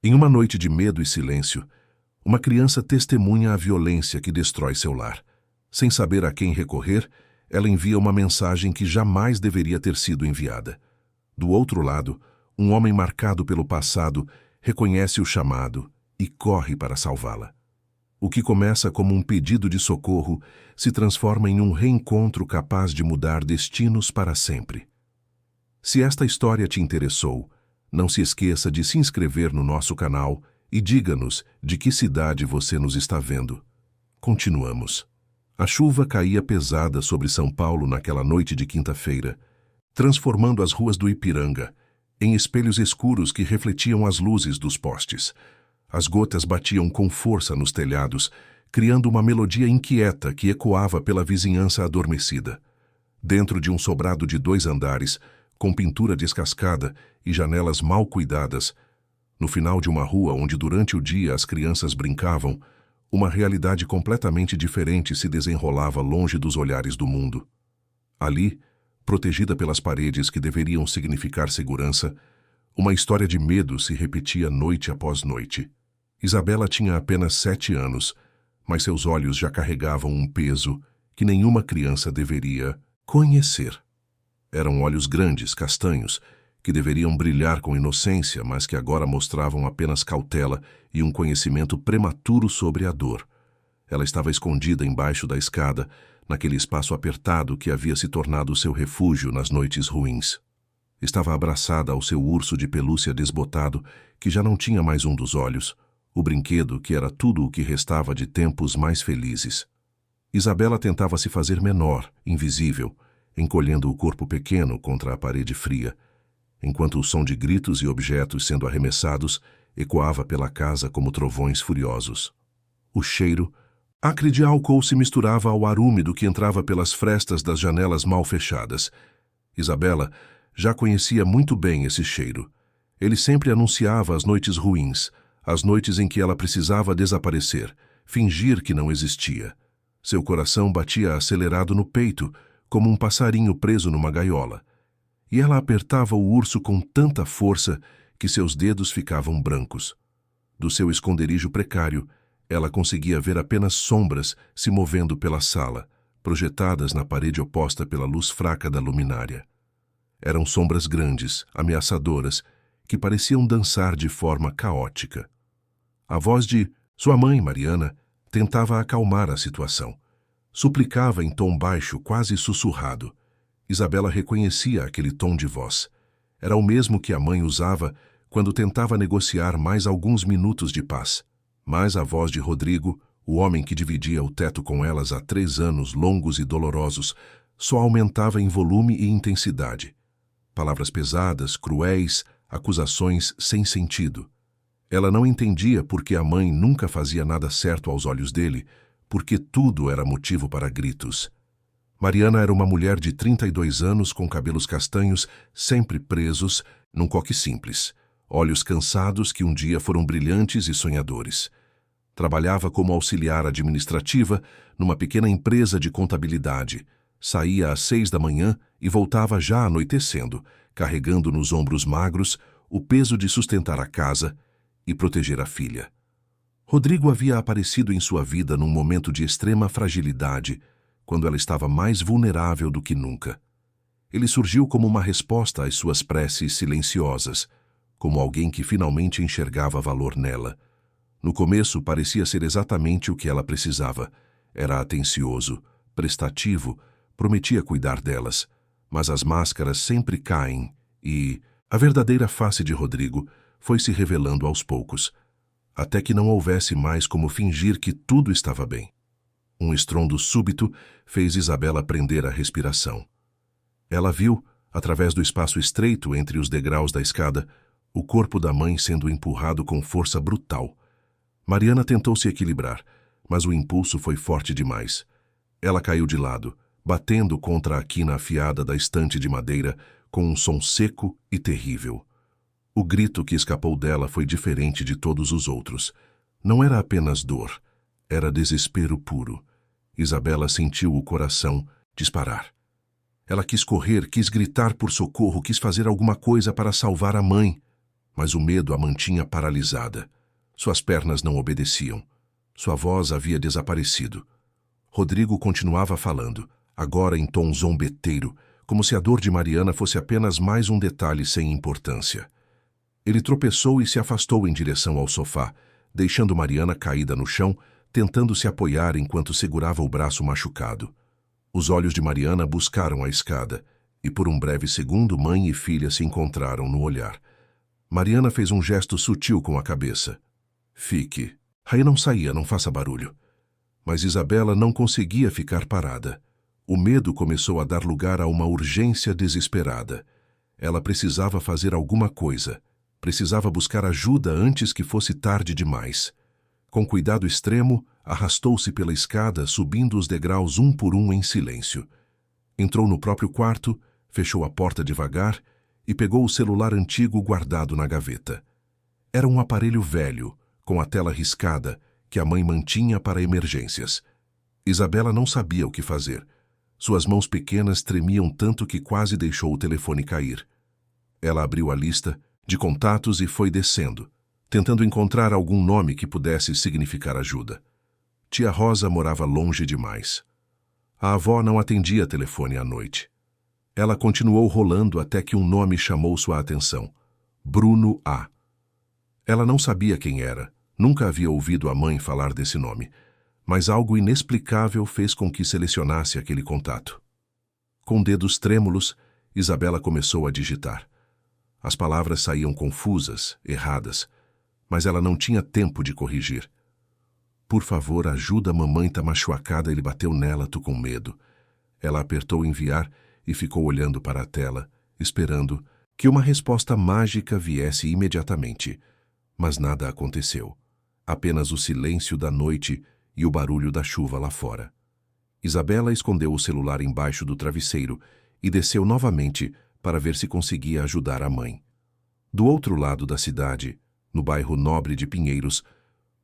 Em uma noite de medo e silêncio, uma criança testemunha a violência que destrói seu lar. Sem saber a quem recorrer, ela envia uma mensagem que jamais deveria ter sido enviada. Do outro lado, um homem marcado pelo passado reconhece o chamado e corre para salvá-la. O que começa como um pedido de socorro se transforma em um reencontro capaz de mudar destinos para sempre. Se esta história te interessou, não se esqueça de se inscrever no nosso canal e diga-nos de que cidade você nos está vendo. Continuamos. A chuva caía pesada sobre São Paulo naquela noite de quinta-feira, transformando as ruas do Ipiranga em espelhos escuros que refletiam as luzes dos postes. As gotas batiam com força nos telhados, criando uma melodia inquieta que ecoava pela vizinhança adormecida. Dentro de um sobrado de 2 andares, com pintura descascada e janelas mal cuidadas, no final de uma rua onde durante o dia as crianças brincavam, uma realidade completamente diferente se desenrolava longe dos olhares do mundo. Ali, protegida pelas paredes que deveriam significar segurança, uma história de medo se repetia noite após noite. Isabela tinha apenas 7 anos, mas seus olhos já carregavam um peso que nenhuma criança deveria conhecer. Eram olhos grandes, castanhos, que deveriam brilhar com inocência, mas que agora mostravam apenas cautela e um conhecimento prematuro sobre a dor. Ela estava escondida embaixo da escada, naquele espaço apertado que havia se tornado seu refúgio nas noites ruins. Estava abraçada ao seu urso de pelúcia desbotado, que já não tinha mais um dos olhos, o brinquedo que era tudo o que restava de tempos mais felizes. Isabela tentava se fazer menor, invisível, encolhendo o corpo pequeno contra a parede fria, enquanto o som de gritos e objetos sendo arremessados ecoava pela casa como trovões furiosos. O cheiro acre de álcool se misturava ao ar úmido que entrava pelas frestas das janelas mal fechadas. Isabela já conhecia muito bem esse cheiro. Ele sempre anunciava as noites ruins, as noites em que ela precisava desaparecer, fingir que não existia. Seu coração batia acelerado no peito, como um passarinho preso numa gaiola. E ela apertava o urso com tanta força que seus dedos ficavam brancos. Do seu esconderijo precário, ela conseguia ver apenas sombras se movendo pela sala, projetadas na parede oposta pela luz fraca da luminária. Eram sombras grandes, ameaçadoras, que pareciam dançar de forma caótica. A voz de sua mãe, Mariana, tentava acalmar a situação. Suplicava em tom baixo, quase sussurrado. Isabela reconhecia aquele tom de voz. Era o mesmo que a mãe usava quando tentava negociar mais alguns minutos de paz. Mas a voz de Rodrigo, o homem que dividia o teto com elas há 3 anos longos e dolorosos, só aumentava em volume e intensidade. Palavras pesadas, cruéis, acusações sem sentido. Ela não entendia por que a mãe nunca fazia nada certo aos olhos dele, porque tudo era motivo para gritos. Mariana era uma mulher de 32 anos com cabelos castanhos sempre presos num coque simples, olhos cansados que um dia foram brilhantes e sonhadores. Trabalhava como auxiliar administrativa numa pequena empresa de contabilidade. Saía às 6 da manhã e voltava já anoitecendo, carregando nos ombros magros o peso de sustentar a casa e proteger a filha. Rodrigo havia aparecido em sua vida num momento de extrema fragilidade, quando ela estava mais vulnerável do que nunca. Ele surgiu como uma resposta às suas preces silenciosas, como alguém que finalmente enxergava valor nela. No começo parecia ser exatamente o que ela precisava. Era atencioso, prestativo, prometia cuidar delas, mas as máscaras sempre caem e a verdadeira face de Rodrigo foi se revelando aos poucos, até que não houvesse mais como fingir que tudo estava bem. Um estrondo súbito fez Isabela prender a respiração. Ela viu, através do espaço estreito entre os degraus da escada, o corpo da mãe sendo empurrado com força brutal. Mariana tentou se equilibrar, mas o impulso foi forte demais. Ela caiu de lado, batendo contra a quina afiada da estante de madeira com um som seco e terrível. O grito que escapou dela foi diferente de todos os outros. Não era apenas dor, era desespero puro. Isabela sentiu o coração disparar. Ela quis correr, quis gritar por socorro, quis fazer alguma coisa para salvar a mãe. mas o medo a mantinha paralisada. Suas pernas não obedeciam. Sua voz havia desaparecido. Rodrigo continuava falando, agora em tom zombeteiro, como se a dor de Mariana fosse apenas mais um detalhe sem importância. Ele tropeçou e se afastou em direção ao sofá, deixando Mariana caída no chão, tentando se apoiar enquanto segurava o braço machucado. Os olhos de Mariana buscaram a escada, e por um breve segundo mãe e filha se encontraram no olhar. Mariana fez um gesto sutil com a cabeça. Fique. Aí não saía, não faça barulho. Mas Isabela não conseguia ficar parada. O medo começou a dar lugar a uma urgência desesperada. Ela precisava fazer alguma coisa. Precisava buscar ajuda antes que fosse tarde demais. Com cuidado extremo, arrastou-se pela escada, subindo os degraus um por um em silêncio. Entrou no próprio quarto, fechou a porta devagar e pegou o celular antigo guardado na gaveta. Era um aparelho velho, com a tela riscada, que a mãe mantinha para emergências. Isabela não sabia o que fazer. Suas mãos pequenas tremiam tanto que quase deixou o telefone cair. Ela abriu a lista de contatos e foi descendo, tentando encontrar algum nome que pudesse significar ajuda. Tia Rosa morava longe demais. A avó não atendia telefone à noite. Ela continuou rolando até que um nome chamou sua atenção. Bruno A. Ela não sabia quem era, nunca havia ouvido a mãe falar desse nome, mas algo inexplicável fez com que selecionasse aquele contato. Com dedos trêmulos, Isabela começou a digitar. As palavras saíam confusas, erradas, mas ela não tinha tempo de corrigir. Por favor, ajuda, a mamãe tá machucada, ele bateu nela, tô com medo. Ela apertou enviar e ficou olhando para a tela, esperando que uma resposta mágica viesse imediatamente. Mas nada aconteceu. Apenas o silêncio da noite e o barulho da chuva lá fora. Isabela escondeu o celular embaixo do travesseiro e desceu novamente para ver se conseguia ajudar a mãe. Do outro lado da cidade, no bairro Nobre de Pinheiros,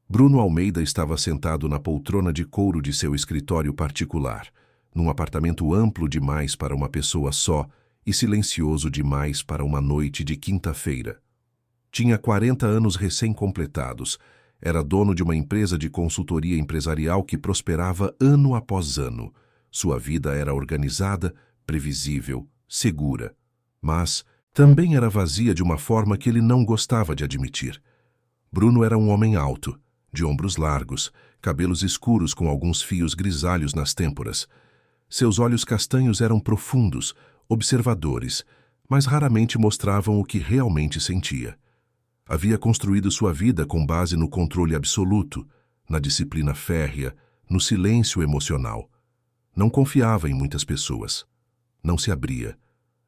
Bruno Almeida estava sentado na poltrona de couro de seu escritório particular, num apartamento amplo demais para uma pessoa só e silencioso demais para uma noite de quinta-feira. Tinha 40 anos recém-completados, era dono de uma empresa de consultoria empresarial que prosperava ano após ano. Sua vida era organizada, previsível, segura, mas também era vazia de uma forma que ele não gostava de admitir. Bruno era um homem alto, de ombros largos, cabelos escuros com alguns fios grisalhos nas têmporas. Seus olhos castanhos eram profundos, observadores, mas raramente mostravam o que realmente sentia. Havia construído sua vida com base no controle absoluto, na disciplina férrea, no silêncio emocional. Não confiava em muitas pessoas. Não se abria.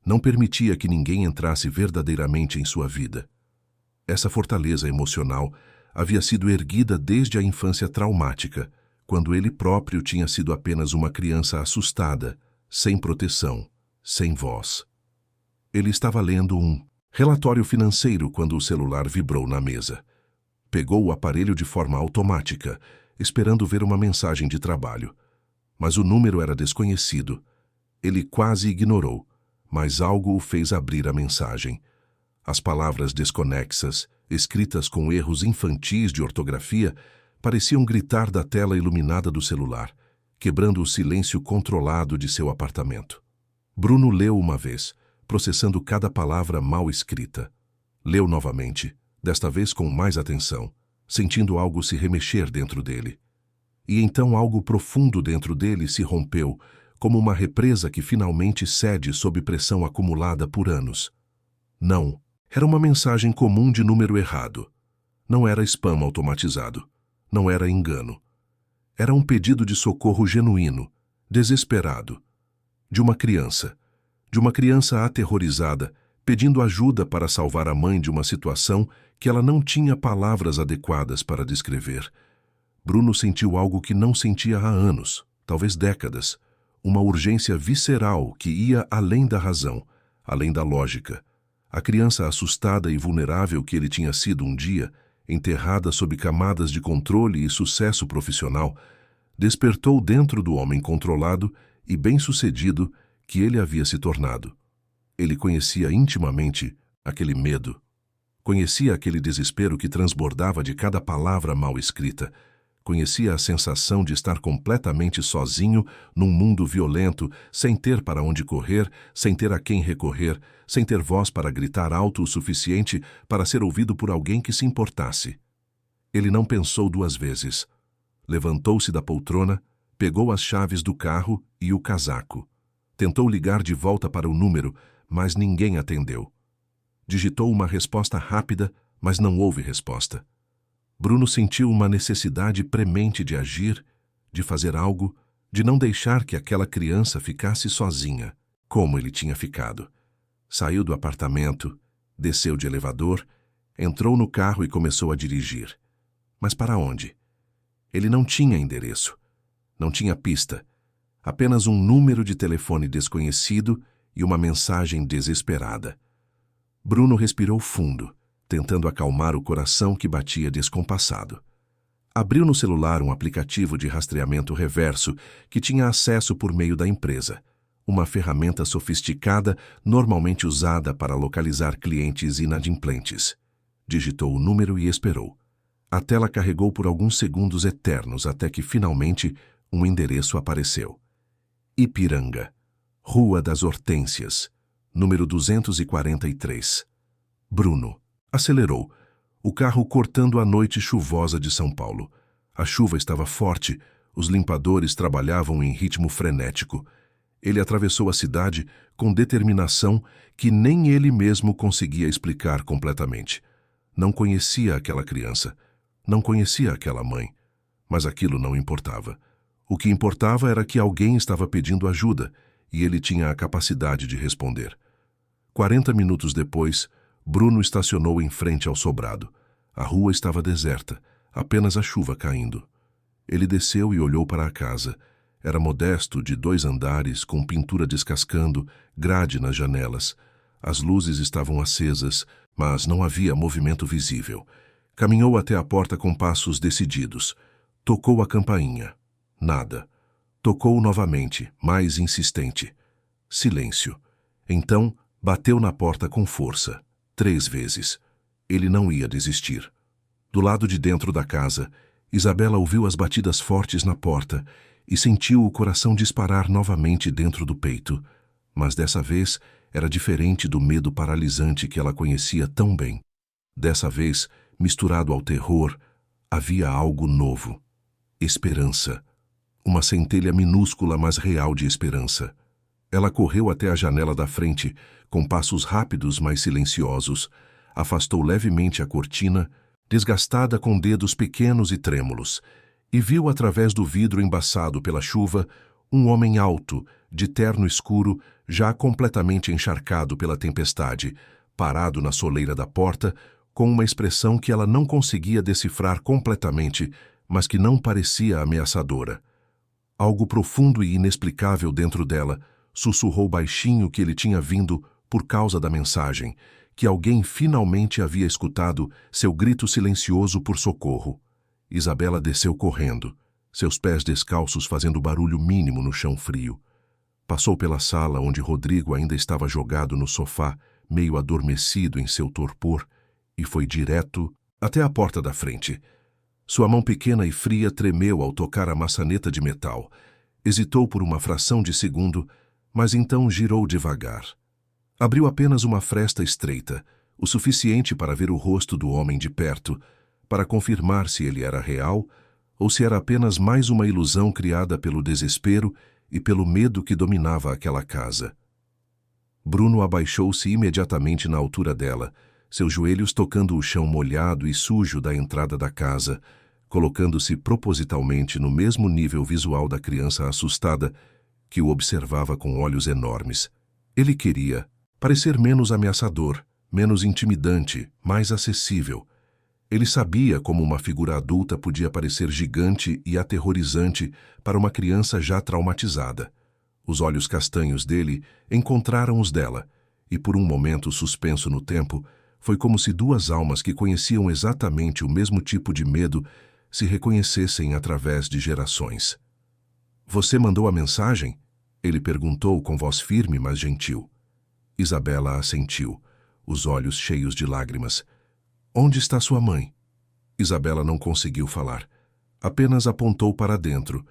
Não permitia que ninguém entrasse verdadeiramente em sua vida. Essa fortaleza emocional havia sido erguida desde a infância traumática, quando ele próprio tinha sido apenas uma criança assustada, sem proteção, sem voz. Ele estava lendo um relatório financeiro quando o celular vibrou na mesa. Pegou o aparelho de forma automática, esperando ver uma mensagem de trabalho. Mas o número era desconhecido. Ele quase ignorou, mas algo o fez abrir a mensagem. As palavras desconexas, escritas com erros infantis de ortografia, pareciam gritar da tela iluminada do celular, quebrando o silêncio controlado de seu apartamento. Bruno leu uma vez, processando cada palavra mal escrita. Leu novamente, desta vez com mais atenção, sentindo algo se remexer dentro dele. E então algo profundo dentro dele se rompeu, como uma represa que finalmente cede sob pressão acumulada por anos. Não, era uma mensagem comum de número errado. Não era spam automatizado. Não era engano. Era um pedido de socorro genuíno, desesperado. De uma criança aterrorizada, pedindo ajuda para salvar a mãe de uma situação que ela não tinha palavras adequadas para descrever. Bruno sentiu algo que não sentia há anos, talvez décadas. Uma urgência visceral que ia além da razão, além da lógica. A criança assustada e vulnerável que ele tinha sido um dia, enterrada sob camadas de controle e sucesso profissional, despertou dentro do homem controlado e bem-sucedido que ele havia se tornado. Ele conhecia intimamente aquele medo. Conhecia aquele desespero que transbordava de cada palavra mal escrita. Conhecia a sensação de estar completamente sozinho num mundo violento, sem ter para onde correr, sem ter a quem recorrer, sem ter voz para gritar alto o suficiente para ser ouvido por alguém que se importasse. Ele não pensou duas vezes. Levantou-se da poltrona, pegou as chaves do carro e o casaco. Tentou ligar de volta para o número, mas ninguém atendeu. Digitou uma resposta rápida, mas não houve resposta. Bruno sentiu uma necessidade premente de agir, de fazer algo, de não deixar que aquela criança ficasse sozinha, como ele tinha ficado. Saiu do apartamento, desceu de elevador, entrou no carro e começou a dirigir. Mas para onde? Ele não tinha endereço, não tinha pista, apenas um número de telefone desconhecido e uma mensagem desesperada. Bruno respirou fundo, tentando acalmar o coração que batia descompassado. Abriu no celular um aplicativo de rastreamento reverso que tinha acesso por meio da empresa, uma ferramenta sofisticada normalmente usada para localizar clientes inadimplentes. Digitou o número e esperou. A tela carregou por alguns segundos eternos até que, finalmente, um endereço apareceu. Ipiranga, Rua das Hortênsias, número 243. Bruno acelerou, o carro cortando a noite chuvosa de São Paulo. A chuva estava forte, os limpadores trabalhavam em ritmo frenético. Ele atravessou a cidade com determinação que nem ele mesmo conseguia explicar completamente. Não conhecia aquela criança, não conhecia aquela mãe, mas aquilo não importava. O que importava era que alguém estava pedindo ajuda e ele tinha a capacidade de responder. 40 minutos depois, Bruno estacionou em frente ao sobrado. A rua estava deserta, apenas a chuva caindo. Ele desceu e olhou para a casa. Era modesto, de 2 andares, com pintura descascando, grade nas janelas. As luzes estavam acesas, mas não havia movimento visível. Caminhou até a porta com passos decididos. Tocou a campainha. Nada. Tocou novamente, mais insistente. Silêncio. Então, bateu na porta com força. 3 vezes. Ele não ia desistir. Do lado de dentro da casa, Isabela ouviu as batidas fortes na porta e sentiu o coração disparar novamente dentro do peito. Mas dessa vez era diferente do medo paralisante que ela conhecia tão bem. Dessa vez, misturado ao terror, havia algo novo. Esperança. Uma centelha minúscula, mas real de esperança. Ela correu até a janela da frente, com passos rápidos, mas silenciosos, afastou levemente a cortina, desgastada com dedos pequenos e trêmulos, e viu através do vidro embaçado pela chuva um homem alto, de terno escuro, já completamente encharcado pela tempestade, parado na soleira da porta, com uma expressão que ela não conseguia decifrar completamente, mas que não parecia ameaçadora. Algo profundo e inexplicável dentro dela sussurrou baixinho que ele tinha vindo por causa da mensagem, que alguém finalmente havia escutado seu grito silencioso por socorro. Isabela desceu correndo, seus pés descalços fazendo barulho mínimo no chão frio. Passou pela sala onde Rodrigo ainda estava jogado no sofá, meio adormecido em seu torpor, e foi direto até a porta da frente. Sua mão pequena e fria tremeu ao tocar a maçaneta de metal. Hesitou por uma fração de segundo, mas então girou devagar. Abriu apenas uma fresta estreita, o suficiente para ver o rosto do homem de perto, para confirmar se ele era real ou se era apenas mais uma ilusão criada pelo desespero e pelo medo que dominava aquela casa. Bruno abaixou-se imediatamente na altura dela, seus joelhos tocando o chão molhado e sujo da entrada da casa, colocando-se propositalmente no mesmo nível visual da criança assustada que o observava com olhos enormes. Ele queria parecer menos ameaçador, menos intimidante, mais acessível. Ele sabia como uma figura adulta podia parecer gigante e aterrorizante para uma criança já traumatizada. Os olhos castanhos dele encontraram os dela, e por um momento suspenso no tempo, foi como se 2 almas que conheciam exatamente o mesmo tipo de medo se reconhecessem através de gerações. "Você mandou a mensagem?" Ele perguntou com voz firme, mas gentil. Isabela assentiu, os olhos cheios de lágrimas. Onde está sua mãe? Isabela não conseguiu falar. Apenas apontou para dentro.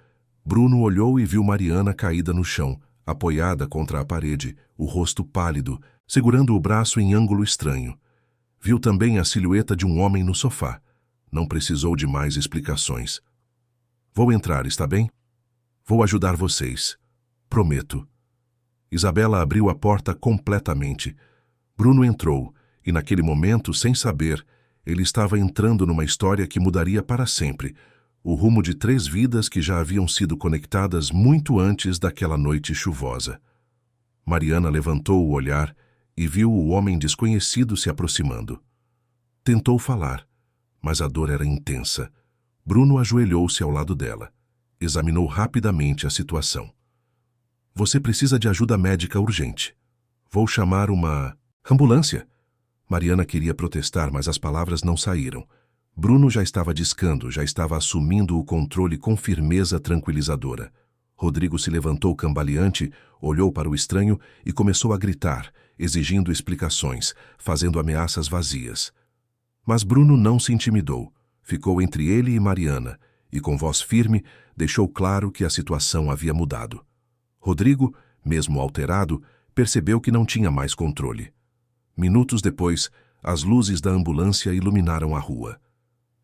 Bruno olhou e viu Mariana caída no chão, apoiada contra a parede, o rosto pálido, segurando o braço em ângulo estranho. Viu também a silhueta de um homem no sofá. Não precisou de mais explicações. Vou entrar, está bem? Vou ajudar vocês. Prometo. Isabela abriu a porta completamente. Bruno entrou, e naquele momento, sem saber, ele estava entrando numa história que mudaria para sempre, o rumo de 3 vidas que já haviam sido conectadas muito antes daquela noite chuvosa. Mariana levantou o olhar e viu o homem desconhecido se aproximando. Tentou falar, mas a dor era intensa. Bruno ajoelhou-se ao lado dela. Examinou rapidamente a situação. Você precisa de ajuda médica urgente. Vou chamar uma ambulância. Mariana queria protestar, mas as palavras não saíram. Bruno já estava discando, já estava assumindo o controle com firmeza tranquilizadora. Rodrigo se levantou cambaleante, olhou para o estranho e começou a gritar, exigindo explicações, fazendo ameaças vazias. Mas Bruno não se intimidou. Ficou entre ele e Mariana, e com voz firme, deixou claro que a situação havia mudado. Rodrigo, mesmo alterado, percebeu que não tinha mais controle. Minutos depois, as luzes da ambulância iluminaram a rua.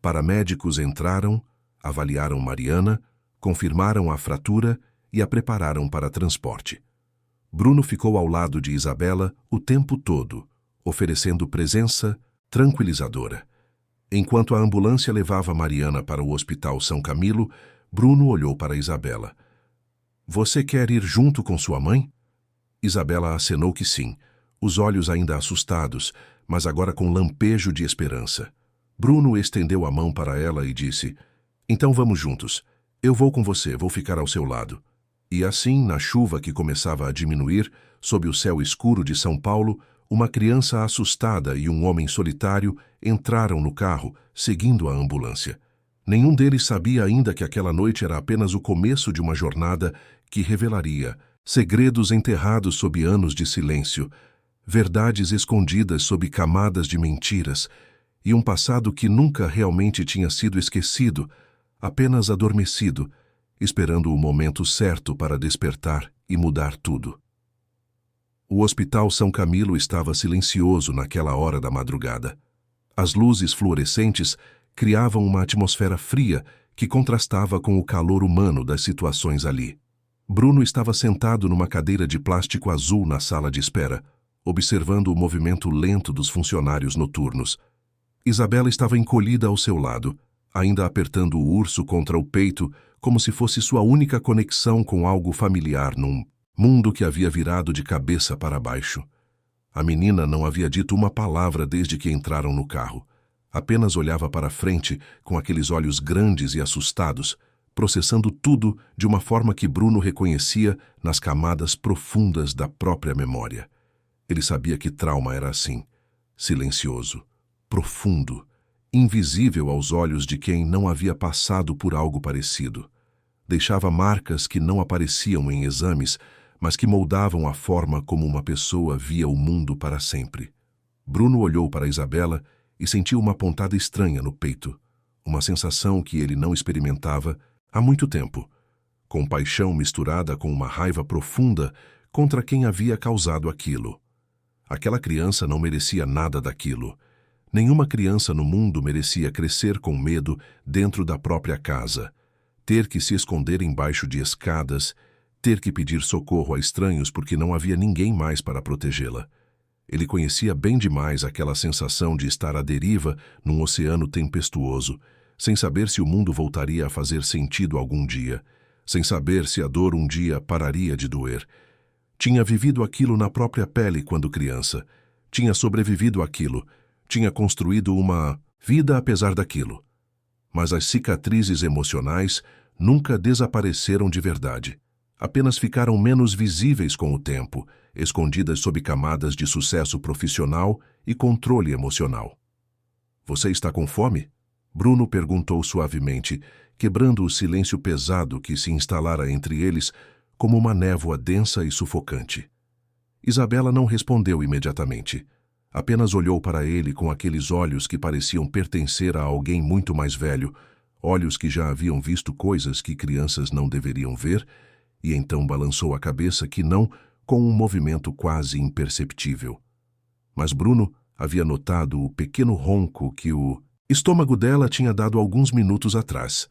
Paramédicos entraram, avaliaram Mariana, confirmaram a fratura e a prepararam para transporte. Bruno ficou ao lado de Isabela o tempo todo, oferecendo presença tranquilizadora. Enquanto a ambulância levava Mariana para o Hospital São Camilo, Bruno olhou para Isabela. Você quer ir junto com sua mãe? Isabela acenou que sim, os olhos ainda assustados, mas agora com lampejo de esperança. Bruno estendeu a mão para ela e disse, então vamos juntos. Eu vou com você, vou ficar ao seu lado. E assim, na chuva que começava a diminuir, sob o céu escuro de São Paulo, uma criança assustada e um homem solitário entraram no carro, seguindo a ambulância. Nenhum deles sabia ainda que aquela noite era apenas o começo de uma jornada que revelaria segredos enterrados sob anos de silêncio, verdades escondidas sob camadas de mentiras, e um passado que nunca realmente tinha sido esquecido, apenas adormecido, esperando o momento certo para despertar e mudar tudo. O Hospital São Camilo estava silencioso naquela hora da madrugada. As luzes fluorescentes criavam uma atmosfera fria que contrastava com o calor humano das situações ali. Bruno estava sentado numa cadeira de plástico azul na sala de espera, observando o movimento lento dos funcionários noturnos. Isabela estava encolhida ao seu lado, ainda apertando o urso contra o peito, como se fosse sua única conexão com algo familiar num mundo que havia virado de cabeça para baixo. A menina não havia dito uma palavra desde que entraram no carro. Apenas olhava para frente com aqueles olhos grandes e assustados, processando tudo de uma forma que Bruno reconhecia nas camadas profundas da própria memória. Ele sabia que trauma era assim, silencioso, profundo, invisível aos olhos de quem não havia passado por algo parecido. Deixava marcas que não apareciam em exames, mas que moldavam a forma como uma pessoa via o mundo para sempre. Bruno olhou para Isabela e sentiu uma pontada estranha no peito, uma sensação que ele não experimentava há muito tempo, compaixão misturada com uma raiva profunda contra quem havia causado aquilo. Aquela criança não merecia nada daquilo. Nenhuma criança no mundo merecia crescer com medo dentro da própria casa, ter que se esconder embaixo de escadas, ter que pedir socorro a estranhos porque não havia ninguém mais para protegê-la. Ele conhecia bem demais aquela sensação de estar à deriva num oceano tempestuoso, sem saber se o mundo voltaria a fazer sentido algum dia, sem saber se a dor um dia pararia de doer. Tinha vivido aquilo na própria pele quando criança, tinha sobrevivido àquilo, tinha construído uma vida apesar daquilo. Mas as cicatrizes emocionais nunca desapareceram de verdade. Apenas ficaram menos visíveis com o tempo, escondidas sob camadas de sucesso profissional e controle emocional. Você está com fome? Bruno perguntou suavemente, quebrando o silêncio pesado que se instalara entre eles como uma névoa densa e sufocante. Isabela não respondeu imediatamente. Apenas olhou para ele com aqueles olhos que pareciam pertencer a alguém muito mais velho, olhos que já haviam visto coisas que crianças não deveriam ver, e então balançou a cabeça que não, com um movimento quase imperceptível. Mas Bruno havia notado o pequeno ronco que o estômago dela tinha dado alguns minutos atrás.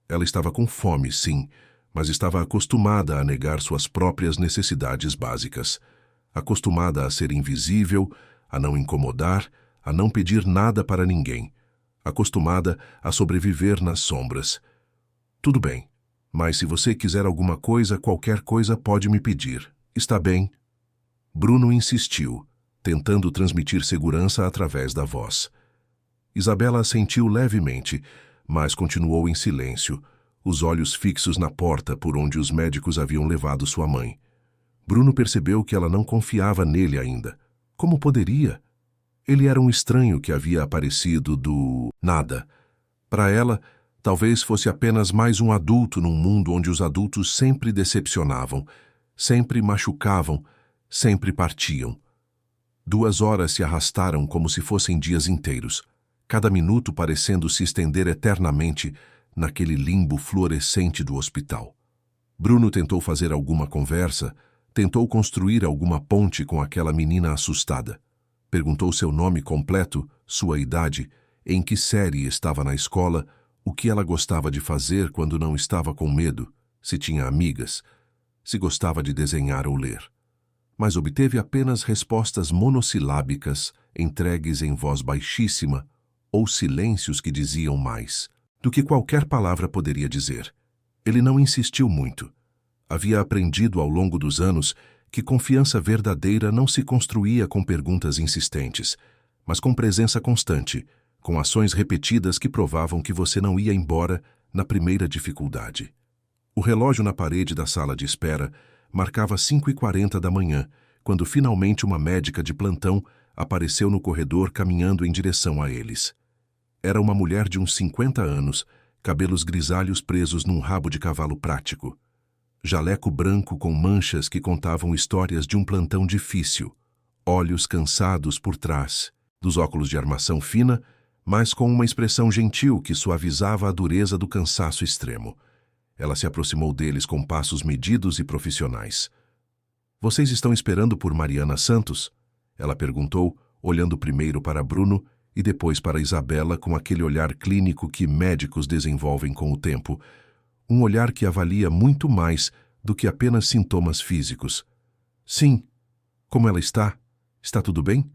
Ela estava com fome, sim, mas estava acostumada a negar suas próprias necessidades básicas. Acostumada a ser invisível, a não incomodar, a não pedir nada para ninguém. Acostumada a sobreviver nas sombras. Tudo bem, mas se você quiser alguma coisa, qualquer coisa pode me pedir. Está bem? Bruno insistiu, tentando transmitir segurança através da voz. Isabela assentiu levemente, mas continuou em silêncio, os olhos fixos na porta por onde os médicos haviam levado sua mãe. Bruno percebeu que ela não confiava nele ainda. Como poderia? Ele era um estranho que havia aparecido do nada. Para ela, talvez fosse apenas mais um adulto num mundo onde os adultos sempre decepcionavam, sempre machucavam, sempre partiam. 2 horas se arrastaram como se fossem dias inteiros, cada minuto parecendo se estender eternamente naquele limbo fluorescente do hospital. Bruno tentou fazer alguma conversa, tentou construir alguma ponte com aquela menina assustada. Perguntou seu nome completo, sua idade, em que série estava na escola, o que ela gostava de fazer quando não estava com medo, se tinha amigas, se gostava de desenhar ou ler. Mas obteve apenas respostas monossilábicas, entregues em voz baixíssima, ou silêncios que diziam mais do que qualquer palavra poderia dizer. Ele não insistiu muito. Havia aprendido ao longo dos anos que confiança verdadeira não se construía com perguntas insistentes, mas com presença constante, com ações repetidas que provavam que você não ia embora na primeira dificuldade. O relógio na parede da sala de espera marcava 5h40 da manhã, quando finalmente uma médica de plantão apareceu no corredor caminhando em direção a eles. Era uma mulher de uns 50 anos, cabelos grisalhos presos num rabo de cavalo prático. Jaleco branco com manchas que contavam histórias de um plantão difícil, olhos cansados por trás, dos óculos de armação fina, mas com uma expressão gentil que suavizava a dureza do cansaço extremo. Ela se aproximou deles com passos medidos e profissionais. "Vocês estão esperando por Mariana Santos?" Ela perguntou, olhando primeiro para Bruno e depois para Isabela com aquele olhar clínico que médicos desenvolvem com o tempo, um olhar que avalia muito mais do que apenas sintomas físicos. "Sim. Como ela está? Está tudo bem?"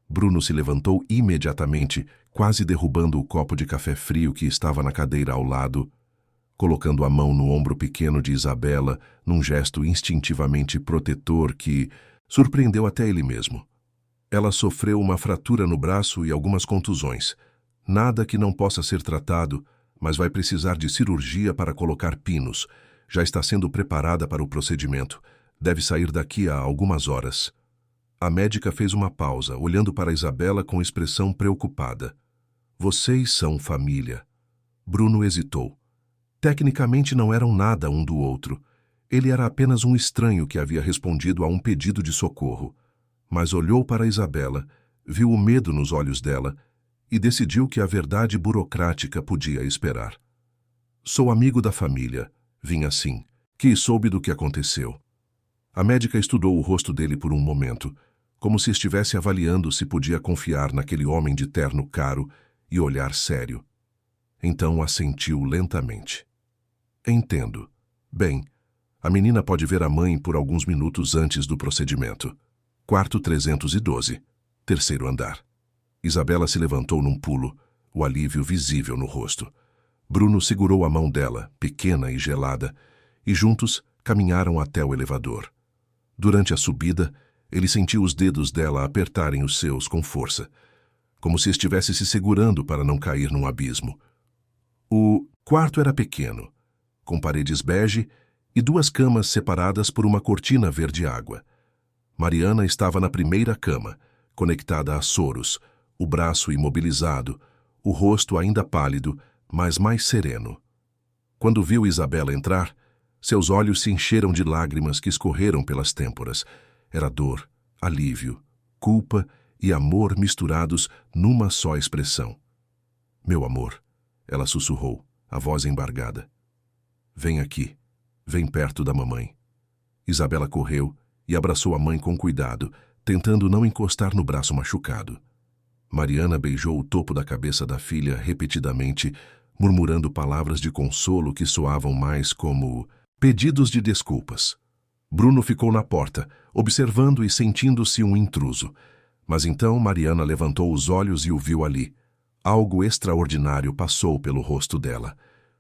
Bruno se levantou imediatamente, quase derrubando o copo de café frio que estava na cadeira ao lado, colocando a mão no ombro pequeno de Isabela, num gesto instintivamente protetor que surpreendeu até ele mesmo. Ela sofreu uma fratura no braço e algumas contusões. Nada que não possa ser tratado, mas vai precisar de cirurgia para colocar pinos. Já está sendo preparada para o procedimento. Deve sair daqui a algumas horas. A médica fez uma pausa, olhando para Isabela com expressão preocupada. "Vocês são família." Bruno hesitou. Tecnicamente não eram nada um do outro. Ele era apenas um estranho que havia respondido a um pedido de socorro. Mas olhou para Isabela, viu o medo nos olhos dela e decidiu que a verdade burocrática podia esperar. "Sou amigo da família, vim assim, que soube do que aconteceu." A médica estudou o rosto dele por um momento, como se estivesse avaliando se podia confiar naquele homem de terno caro e olhar sério. Então assentiu lentamente. "Entendo. Bem, a menina pode ver a mãe por alguns minutos antes do procedimento. Quarto 312, terceiro andar." Isabela se levantou num pulo, o alívio visível no rosto. Bruno segurou a mão dela, pequena e gelada, e juntos caminharam até o elevador. Durante a subida, ele sentiu os dedos dela apertarem os seus com força, como se estivesse se segurando para não cair num abismo. O quarto era pequeno, com paredes bege e 2 camas separadas por uma cortina verde-água. Mariana estava na primeira cama, conectada a soros, o braço imobilizado, o rosto ainda pálido, mas mais sereno. Quando viu Isabela entrar, seus olhos se encheram de lágrimas que escorreram pelas têmporas. Era dor, alívio, culpa e amor misturados numa só expressão. Meu amor, ela sussurrou, a voz embargada. Vem aqui, vem perto da mamãe. Isabela correu e abraçou a mãe com cuidado, tentando não encostar no braço machucado. Mariana beijou o topo da cabeça da filha repetidamente, murmurando palavras de consolo que soavam mais como pedidos de desculpas. Bruno ficou na porta, observando e sentindo-se um intruso. Mas então Mariana levantou os olhos e o viu ali. Algo extraordinário passou pelo rosto dela.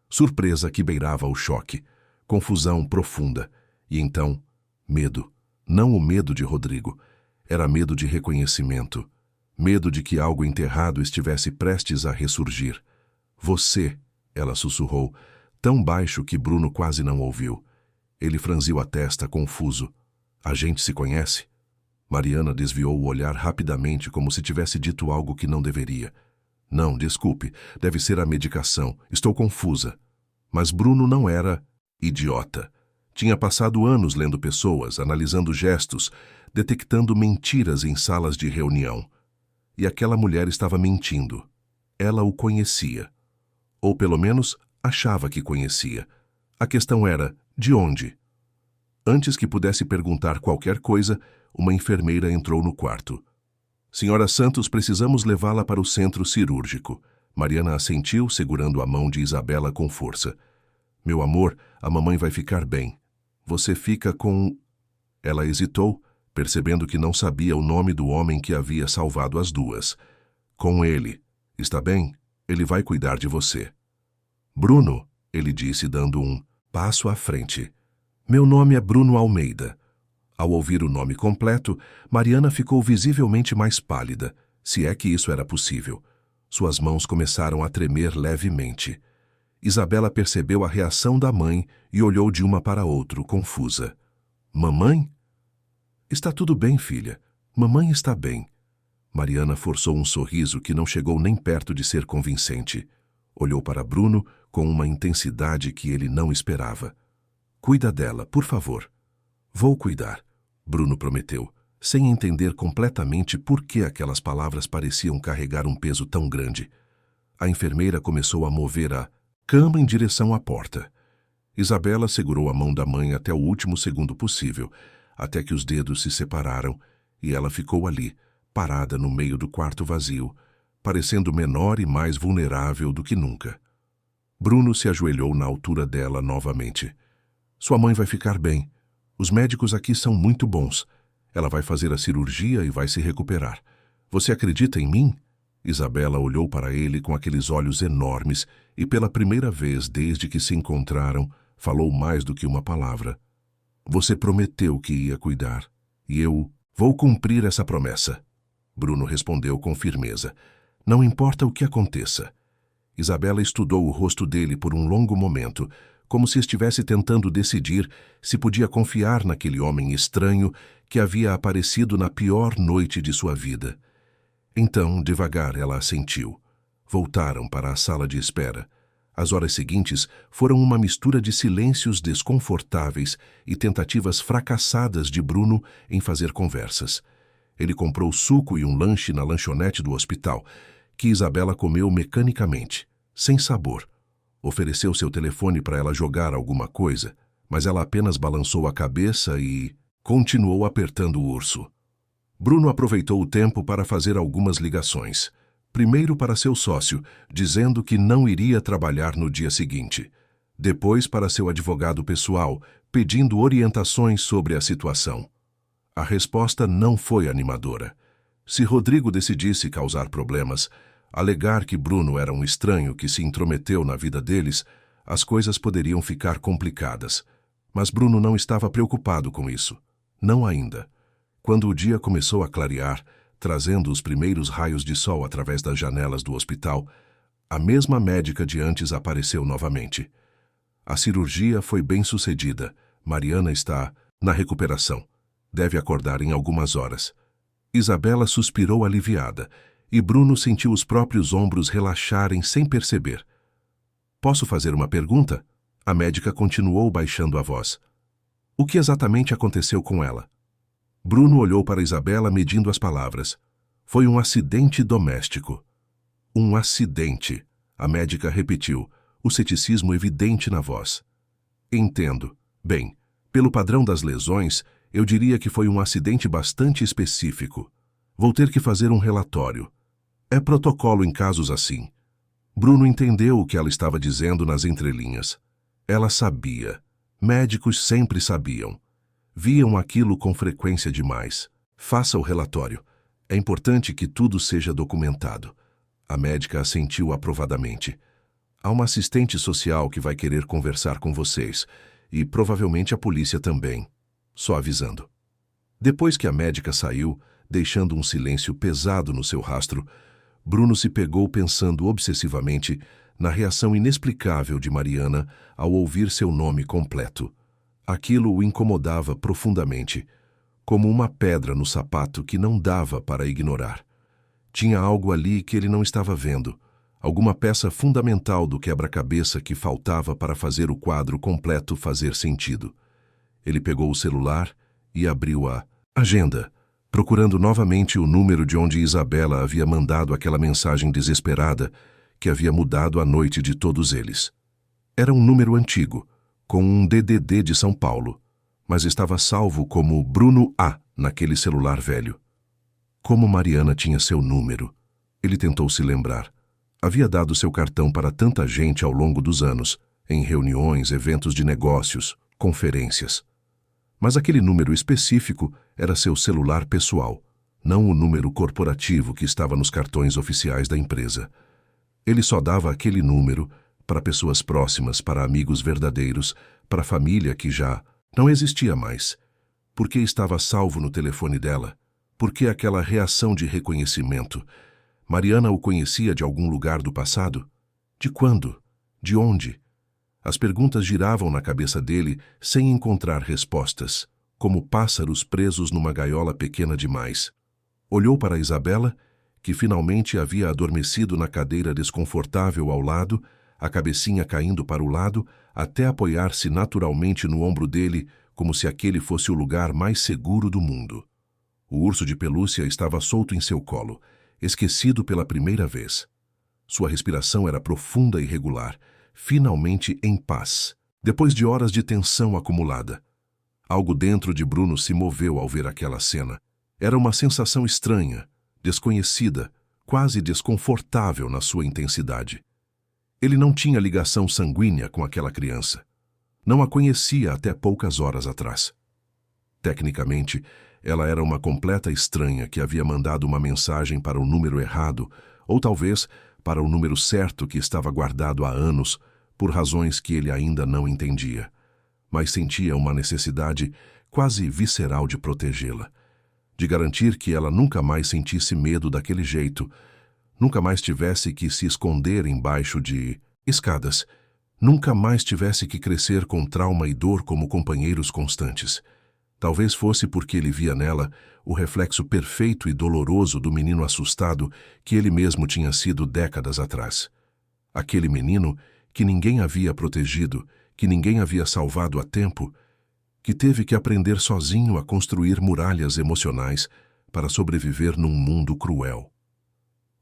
Surpresa que beirava o choque, confusão profunda, e então, medo. Não o medo de Rodrigo, era medo de reconhecimento. Medo de que algo enterrado estivesse prestes a ressurgir. Você, ela sussurrou, tão baixo que Bruno quase não ouviu. Ele franziu a testa, confuso. A gente se conhece? Mariana desviou o olhar rapidamente, como se tivesse dito algo que não deveria. Não, desculpe, deve ser a medicação, estou confusa. Mas Bruno não era idiota. Tinha passado anos lendo pessoas, analisando gestos, detectando mentiras em salas de reunião. E aquela mulher estava mentindo. Ela o conhecia. Ou pelo menos achava que conhecia. A questão era, de onde? Antes que pudesse perguntar qualquer coisa, uma enfermeira entrou no quarto. Senhora Santos, precisamos levá-la para o centro cirúrgico. Mariana assentiu, segurando a mão de Isabela com força. Meu amor, a mamãe vai ficar bem. Você fica com... Ela hesitou, percebendo que não sabia o nome do homem que havia salvado as duas. Com ele. Está bem? Ele vai cuidar de você. Bruno, ele disse dando um passo à frente. Meu nome é Bruno Almeida. Ao ouvir o nome completo, Mariana ficou visivelmente mais pálida, se é que isso era possível. Suas mãos começaram a tremer levemente. Isabela percebeu a reação da mãe e olhou de uma para outra, confusa. Mamãe? Está tudo bem, filha. Mamãe está bem. Mariana forçou um sorriso que não chegou nem perto de ser convincente. Olhou para Bruno com uma intensidade que ele não esperava. Cuida dela, por favor. Vou cuidar, Bruno prometeu, sem entender completamente por que aquelas palavras pareciam carregar um peso tão grande. A enfermeira começou a mover a cama em direção à porta. Isabela segurou a mão da mãe até o último segundo possível, até que os dedos se separaram e ela ficou ali, parada no meio do quarto vazio, parecendo menor e mais vulnerável do que nunca. Bruno se ajoelhou na altura dela novamente. Sua mãe vai ficar bem. Os médicos aqui são muito bons. Ela vai fazer a cirurgia e vai se recuperar. Você acredita em mim? Isabela olhou para ele com aqueles olhos enormes e, pela primeira vez desde que se encontraram, falou mais do que uma palavra. Você prometeu que ia cuidar, e eu vou cumprir essa promessa. Bruno respondeu com firmeza. Não importa o que aconteça. Isabela estudou o rosto dele por um longo momento, como se estivesse tentando decidir se podia confiar naquele homem estranho que havia aparecido na pior noite de sua vida. Então, devagar, ela assentiu. Voltaram para a sala de espera. As horas seguintes foram uma mistura de silêncios desconfortáveis e tentativas fracassadas de Bruno em fazer conversas. Ele comprou suco e um lanche na lanchonete do hospital, que Isabela comeu mecanicamente, sem sabor. Ofereceu seu telefone para ela jogar alguma coisa, mas ela apenas balançou a cabeça e continuou apertando o urso. Bruno aproveitou o tempo para fazer algumas ligações. Primeiro para seu sócio, dizendo que não iria trabalhar no dia seguinte. Depois para seu advogado pessoal, pedindo orientações sobre a situação. A resposta não foi animadora. Se Rodrigo decidisse causar problemas, alegar que Bruno era um estranho que se intrometeu na vida deles, as coisas poderiam ficar complicadas. Mas Bruno não estava preocupado com isso. Não ainda. Quando o dia começou a clarear, trazendo os primeiros raios de sol através das janelas do hospital, a mesma médica de antes apareceu novamente. A cirurgia foi bem sucedida. Mariana está na recuperação. Deve acordar em algumas horas. Isabela suspirou aliviada, e Bruno sentiu os próprios ombros relaxarem sem perceber. Posso fazer uma pergunta? A médica continuou baixando a voz. O que exatamente aconteceu com ela? Bruno olhou para Isabela medindo as palavras. Foi um acidente doméstico. Um acidente, a médica repetiu, o ceticismo evidente na voz. Entendo. Bem, pelo padrão das lesões, eu diria que foi um acidente bastante específico. Vou ter que fazer um relatório. É protocolo em casos assim. Bruno entendeu o que ela estava dizendo nas entrelinhas. Ela sabia. Médicos sempre sabiam. Viam aquilo com frequência demais. Faça o relatório. É importante que tudo seja documentado. A médica assentiu aprovadamente. Há uma assistente social que vai querer conversar com vocês, e provavelmente a polícia também. Só avisando. Depois que a médica saiu, deixando um silêncio pesado no seu rastro, Bruno se pegou pensando obsessivamente na reação inexplicável de Mariana ao ouvir seu nome completo. Aquilo o incomodava profundamente, como uma pedra no sapato que não dava para ignorar. Tinha algo ali que ele não estava vendo, alguma peça fundamental do quebra-cabeça que faltava para fazer o quadro completo fazer sentido. Ele pegou o celular e abriu a agenda, procurando novamente o número de onde Isabela havia mandado aquela mensagem desesperada que havia mudado a noite de todos eles. Era um número antigo, com um DDD de São Paulo, mas estava salvo como Bruno A naquele celular velho. Como Mariana tinha seu número? Ele tentou se lembrar. Havia dado seu cartão para tanta gente ao longo dos anos, em reuniões, eventos de negócios, conferências. Mas aquele número específico era seu celular pessoal, não o número corporativo que estava nos cartões oficiais da empresa. Ele só dava aquele número para pessoas próximas, para amigos verdadeiros, para a família que já não existia mais. Por que estava salvo no telefone dela? Por que aquela reação de reconhecimento? Mariana o conhecia de algum lugar do passado? De quando? De onde? As perguntas giravam na cabeça dele sem encontrar respostas, como pássaros presos numa gaiola pequena demais. Olhou para Isabela, que finalmente havia adormecido na cadeira desconfortável ao lado, a cabecinha caindo para o lado, até apoiar-se naturalmente no ombro dele, como se aquele fosse o lugar mais seguro do mundo. O urso de pelúcia estava solto em seu colo, esquecido pela primeira vez. Sua respiração era profunda e regular, finalmente em paz, depois de horas de tensão acumulada. Algo dentro de Bruno se moveu ao ver aquela cena. Era uma sensação estranha, desconhecida, quase desconfortável na sua intensidade. Ele não tinha ligação sanguínea com aquela criança. Não a conhecia até poucas horas atrás. Tecnicamente, ela era uma completa estranha que havia mandado uma mensagem para o número errado, ou talvez para o número certo que estava guardado há anos, por razões que ele ainda não entendia. Mas sentia uma necessidade quase visceral de protegê-la, de garantir que ela nunca mais sentisse medo daquele jeito, nunca mais tivesse que se esconder embaixo de escadas, nunca mais tivesse que crescer com trauma e dor como companheiros constantes. Talvez fosse porque ele via nela o reflexo perfeito e doloroso do menino assustado que ele mesmo tinha sido décadas atrás. Aquele menino que ninguém havia protegido, que ninguém havia salvado a tempo, que teve que aprender sozinho a construir muralhas emocionais para sobreviver num mundo cruel.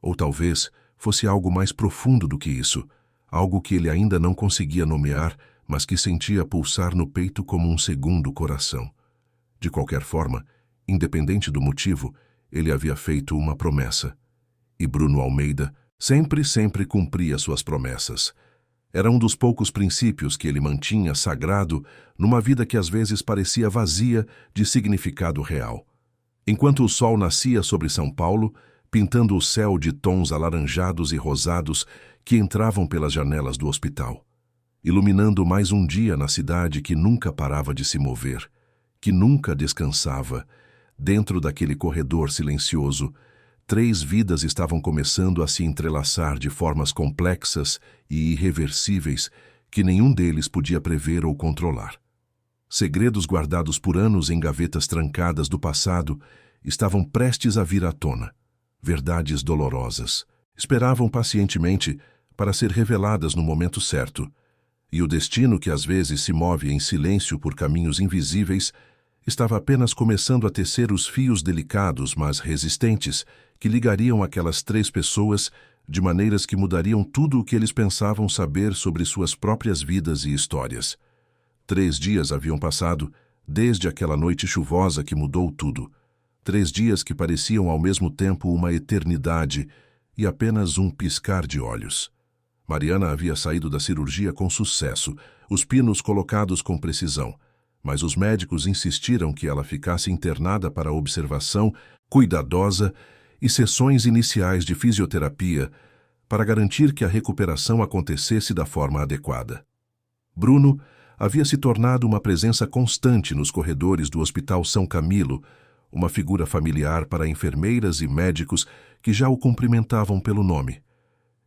Ou talvez fosse algo mais profundo do que isso, algo que ele ainda não conseguia nomear, mas que sentia pulsar no peito como um segundo coração. De qualquer forma, independente do motivo, ele havia feito uma promessa. E Bruno Almeida sempre cumpria suas promessas. Era um dos poucos princípios que ele mantinha sagrado numa vida que às vezes parecia vazia de significado real. Enquanto o sol nascia sobre São Paulo, pintando o céu de tons alaranjados e rosados que entravam pelas janelas do hospital, iluminando mais um dia na cidade que nunca parava de se mover, que nunca descansava, dentro daquele corredor silencioso, 3 vidas estavam começando a se entrelaçar de formas complexas e irreversíveis que nenhum deles podia prever ou controlar. Segredos guardados por anos em gavetas trancadas do passado estavam prestes a vir à tona. Verdades dolorosas esperavam pacientemente para ser reveladas no momento certo, e o destino que às vezes se move em silêncio por caminhos invisíveis estava apenas começando a tecer os fios delicados, mas resistentes, que ligariam aquelas 3 pessoas de maneiras que mudariam tudo o que eles pensavam saber sobre suas próprias vidas e histórias. 3 dias haviam passado desde aquela noite chuvosa que mudou tudo. 3 dias que pareciam ao mesmo tempo uma eternidade e apenas um piscar de olhos. Mariana havia saído da cirurgia com sucesso, os pinos colocados com precisão, mas os médicos insistiram que ela ficasse internada para observação cuidadosa e sessões iniciais de fisioterapia para garantir que a recuperação acontecesse da forma adequada. Bruno havia se tornado uma presença constante nos corredores do Hospital São Camilo, uma figura familiar para enfermeiras e médicos que já o cumprimentavam pelo nome.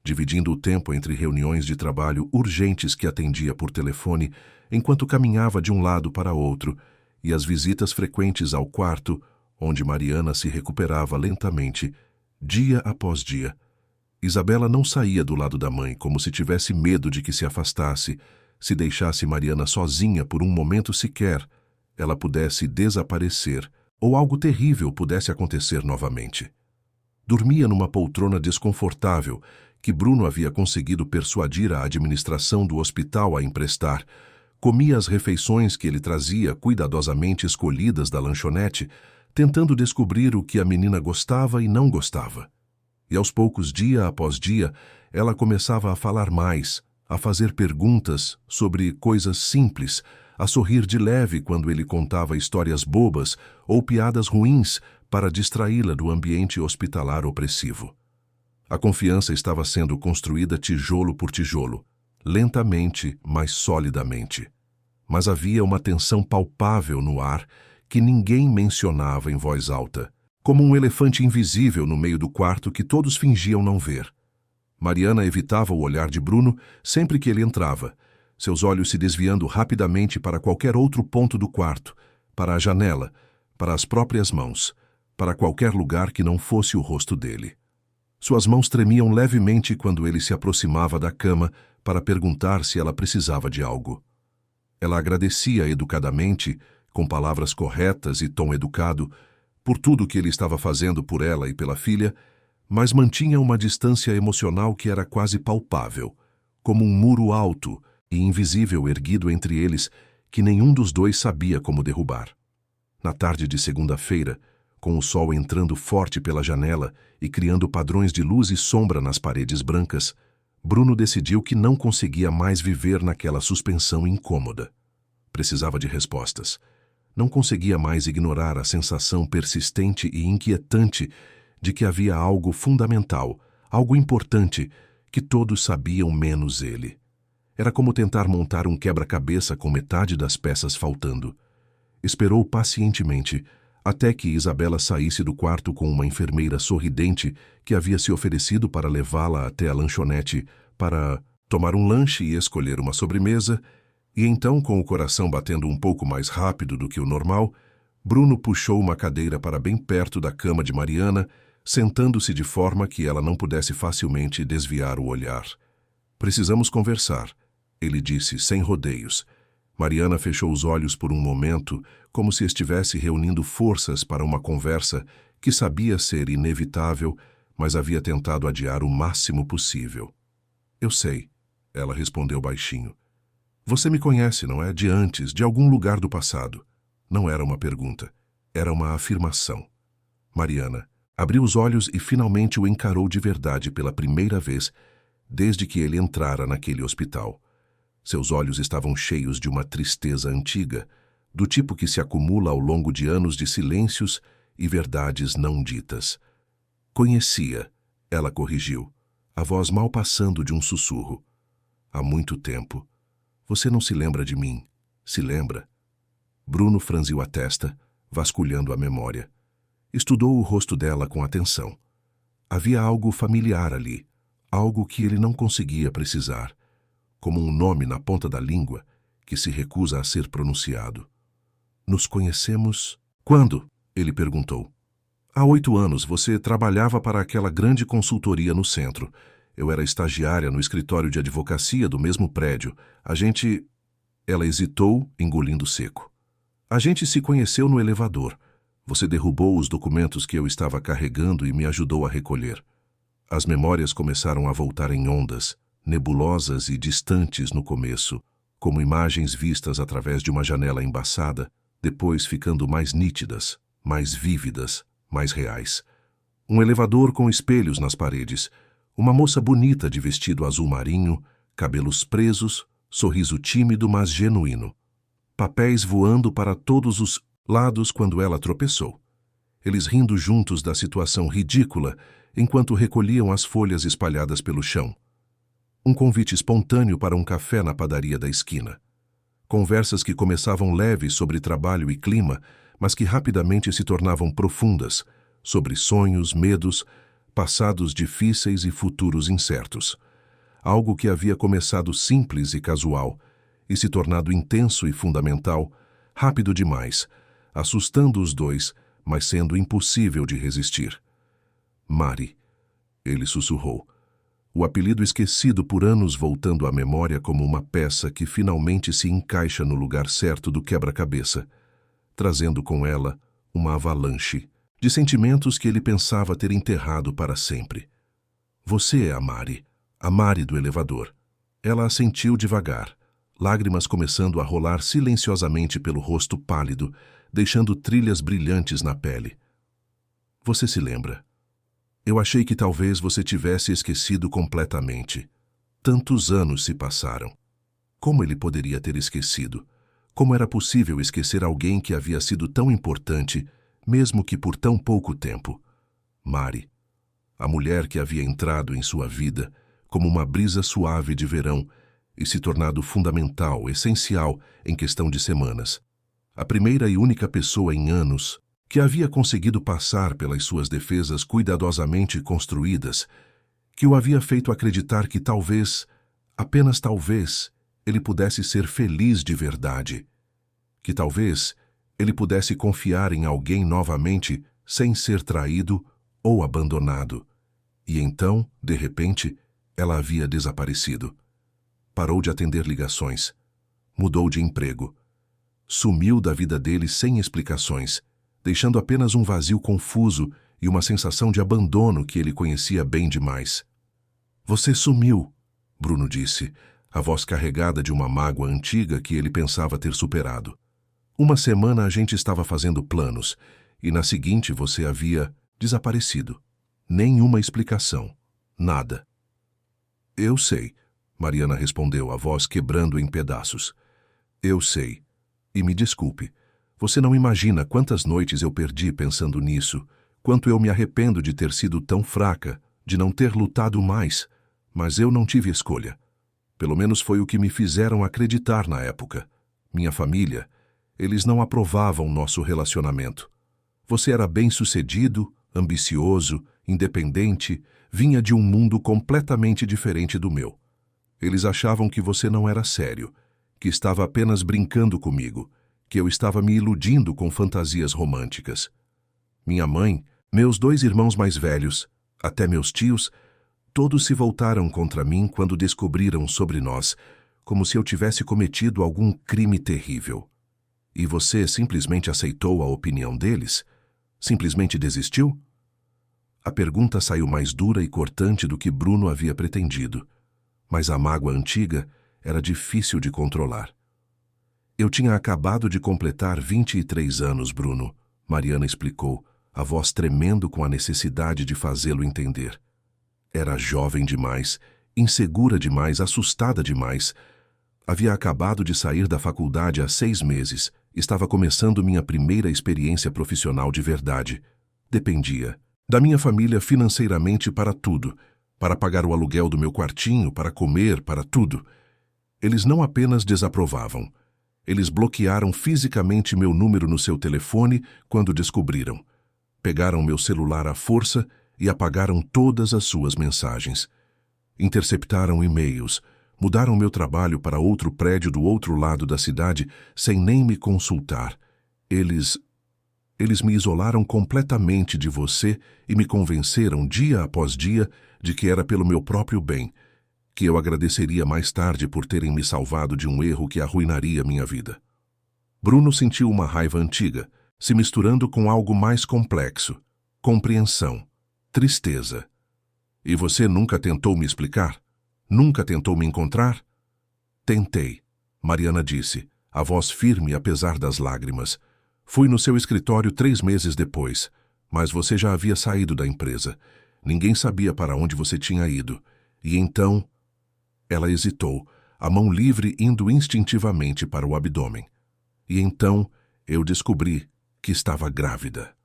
Dividindo o tempo entre reuniões de trabalho urgentes que atendia por telefone enquanto caminhava de um lado para outro e as visitas frequentes ao quarto, onde Mariana se recuperava lentamente, dia após dia. Isabela não saía do lado da mãe como se tivesse medo de que se afastasse, se deixasse Mariana sozinha por um momento sequer, ela pudesse desaparecer ou algo terrível pudesse acontecer novamente. Dormia numa poltrona desconfortável que Bruno havia conseguido persuadir a administração do hospital a emprestar, comia as refeições que ele trazia cuidadosamente escolhidas da lanchonete, tentando descobrir o que a menina gostava e não gostava. E aos poucos, dia após dia, ela começava a falar mais, a fazer perguntas sobre coisas simples, a sorrir de leve quando ele contava histórias bobas ou piadas ruins para distraí-la do ambiente hospitalar opressivo. A confiança estava sendo construída tijolo por tijolo, lentamente, mas solidamente. Mas havia uma tensão palpável no ar que ninguém mencionava em voz alta, como um elefante invisível no meio do quarto que todos fingiam não ver. Mariana evitava o olhar de Bruno sempre que ele entrava, seus olhos se desviando rapidamente para qualquer outro ponto do quarto, para a janela, para as próprias mãos, para qualquer lugar que não fosse o rosto dele. Suas mãos tremiam levemente quando ele se aproximava da cama para perguntar se ela precisava de algo. Ela agradecia educadamente, com palavras corretas e tom educado, por tudo que ele estava fazendo por ela e pela filha, mas mantinha uma distância emocional que era quase palpável, como um muro alto e invisível erguido entre eles que nenhum dos dois sabia como derrubar. Na tarde de segunda-feira, com o sol entrando forte pela janela e criando padrões de luz e sombra nas paredes brancas, Bruno decidiu que não conseguia mais viver naquela suspensão incômoda. Precisava de respostas. Não conseguia mais ignorar a sensação persistente e inquietante de que havia algo fundamental, algo importante, que todos sabiam menos ele. Era como tentar montar um quebra-cabeça com metade das peças faltando. Esperou pacientemente, até que Isabela saísse do quarto com uma enfermeira sorridente que havia se oferecido para levá-la até a lanchonete para tomar um lanche e escolher uma sobremesa, e então, com o coração batendo um pouco mais rápido do que o normal, Bruno puxou uma cadeira para bem perto da cama de Mariana, sentando-se de forma que ela não pudesse facilmente desviar o olhar. "Precisamos conversar", ele disse, sem rodeios. Mariana fechou os olhos por um momento, como se estivesse reunindo forças para uma conversa que sabia ser inevitável, mas havia tentado adiar o máximo possível. "Eu sei", ela respondeu baixinho. "Você me conhece, não é? De antes, de algum lugar do passado." Não era uma pergunta, era uma afirmação. Mariana abriu os olhos e finalmente o encarou de verdade pela primeira vez desde que ele entrara naquele hospital. Seus olhos estavam cheios de uma tristeza antiga, do tipo que se acumula ao longo de anos de silêncios e verdades não ditas. "Conhecia", ela corrigiu, a voz mal passando de um sussurro. "Há muito tempo. Você não se lembra de mim, se lembra?" Bruno franziu a testa, vasculhando a memória. Estudou o rosto dela com atenção. Havia algo familiar ali, algo que ele não conseguia precisar, como um nome na ponta da língua que se recusa a ser pronunciado. "Nos conhecemos quando?" ele perguntou. "Há 8 anos, você trabalhava para aquela grande consultoria no centro. Eu era estagiária no escritório de advocacia do mesmo prédio. A gente..." Ela hesitou, engolindo seco. "A gente se conheceu no elevador. Você derrubou os documentos que eu estava carregando e me ajudou a recolher. As memórias começaram a voltar em ondas, nebulosas e distantes no começo, como imagens vistas através de uma janela embaçada, depois ficando mais nítidas, mais vívidas, mais reais. Um elevador com espelhos nas paredes, uma moça bonita de vestido azul marinho, cabelos presos, sorriso tímido mas genuíno. Papéis voando para todos os lados quando ela tropeçou. Eles rindo juntos da situação ridícula enquanto recolhiam as folhas espalhadas pelo chão. Um convite espontâneo para um café na padaria da esquina. Conversas que começavam leves sobre trabalho e clima, mas que rapidamente se tornavam profundas, sobre sonhos, medos, passados difíceis e futuros incertos. Algo que havia começado simples e casual, e se tornado intenso e fundamental, rápido demais, assustando os dois, mas sendo impossível de resistir. Mari, ele sussurrou. O apelido esquecido por anos voltando à memória como uma peça que finalmente se encaixa no lugar certo do quebra-cabeça, trazendo com ela uma avalanche de sentimentos que ele pensava ter enterrado para sempre. Você é a Mari do elevador. Ela assentiu devagar, lágrimas começando a rolar silenciosamente pelo rosto pálido, deixando trilhas brilhantes na pele. Você se lembra? Eu achei que talvez você tivesse esquecido completamente. Tantos anos se passaram. Como ele poderia ter esquecido? Como era possível esquecer alguém que havia sido tão importante, mesmo que por tão pouco tempo? Mari, a mulher que havia entrado em sua vida como uma brisa suave de verão e se tornado fundamental, essencial em questão de semanas. A primeira e única pessoa em anos que havia conseguido passar pelas suas defesas cuidadosamente construídas, que o havia feito acreditar que talvez, apenas talvez, ele pudesse ser feliz de verdade, que talvez ele pudesse confiar em alguém novamente sem ser traído ou abandonado. E então, de repente, ela havia desaparecido. Parou de atender ligações. Mudou de emprego. Sumiu da vida dele sem explicações, deixando apenas um vazio confuso e uma sensação de abandono que ele conhecia bem demais. Você sumiu, Bruno disse, a voz carregada de uma mágoa antiga que ele pensava ter superado. Uma semana a gente estava fazendo planos, e na seguinte você havia desaparecido. Nenhuma explicação. Nada. Eu sei, Mariana respondeu, a voz quebrando em pedaços. Eu sei. E me desculpe. Você não imagina quantas noites eu perdi pensando nisso, quanto eu me arrependo de ter sido tão fraca, de não ter lutado mais, mas eu não tive escolha. Pelo menos foi o que me fizeram acreditar na época. Minha família, eles não aprovavam nosso relacionamento. Você era bem-sucedido, ambicioso, independente, vinha de um mundo completamente diferente do meu. Eles achavam que você não era sério, que estava apenas brincando comigo, que eu estava me iludindo com fantasias românticas. Minha mãe, meus 2 irmãos mais velhos, até meus tios, todos se voltaram contra mim quando descobriram sobre nós, como se eu tivesse cometido algum crime terrível. E você simplesmente aceitou a opinião deles? Simplesmente desistiu? A pergunta saiu mais dura e cortante do que Bruno havia pretendido, mas a mágoa antiga era difícil de controlar. Eu tinha acabado de completar 23 anos, Bruno, Mariana explicou, a voz tremendo com a necessidade de fazê-lo entender. Era jovem demais, insegura demais, assustada demais. Havia acabado de sair da faculdade há 6 meses, estava começando minha primeira experiência profissional de verdade. Dependia da minha família financeiramente para tudo, para pagar o aluguel do meu quartinho, para comer, para tudo. Eles não apenas desaprovavam, eles bloquearam fisicamente meu número no seu telefone quando descobriram. Pegaram meu celular à força e apagaram todas as suas mensagens. Interceptaram e-mails, mudaram meu trabalho para outro prédio do outro lado da cidade sem nem me consultar. Eles me isolaram completamente de você e me convenceram dia após dia de que era pelo meu próprio bem, que eu agradeceria mais tarde por terem me salvado de um erro que arruinaria minha vida. Bruno sentiu uma raiva antiga, se misturando com algo mais complexo: compreensão, tristeza. E você nunca tentou me explicar? Nunca tentou me encontrar? Tentei, Mariana disse, a voz firme apesar das lágrimas. Fui no seu escritório 3 meses depois, mas você já havia saído da empresa. Ninguém sabia para onde você tinha ido. E então... Ela hesitou, a mão livre indo instintivamente para o abdômen. E então eu descobri que estava grávida.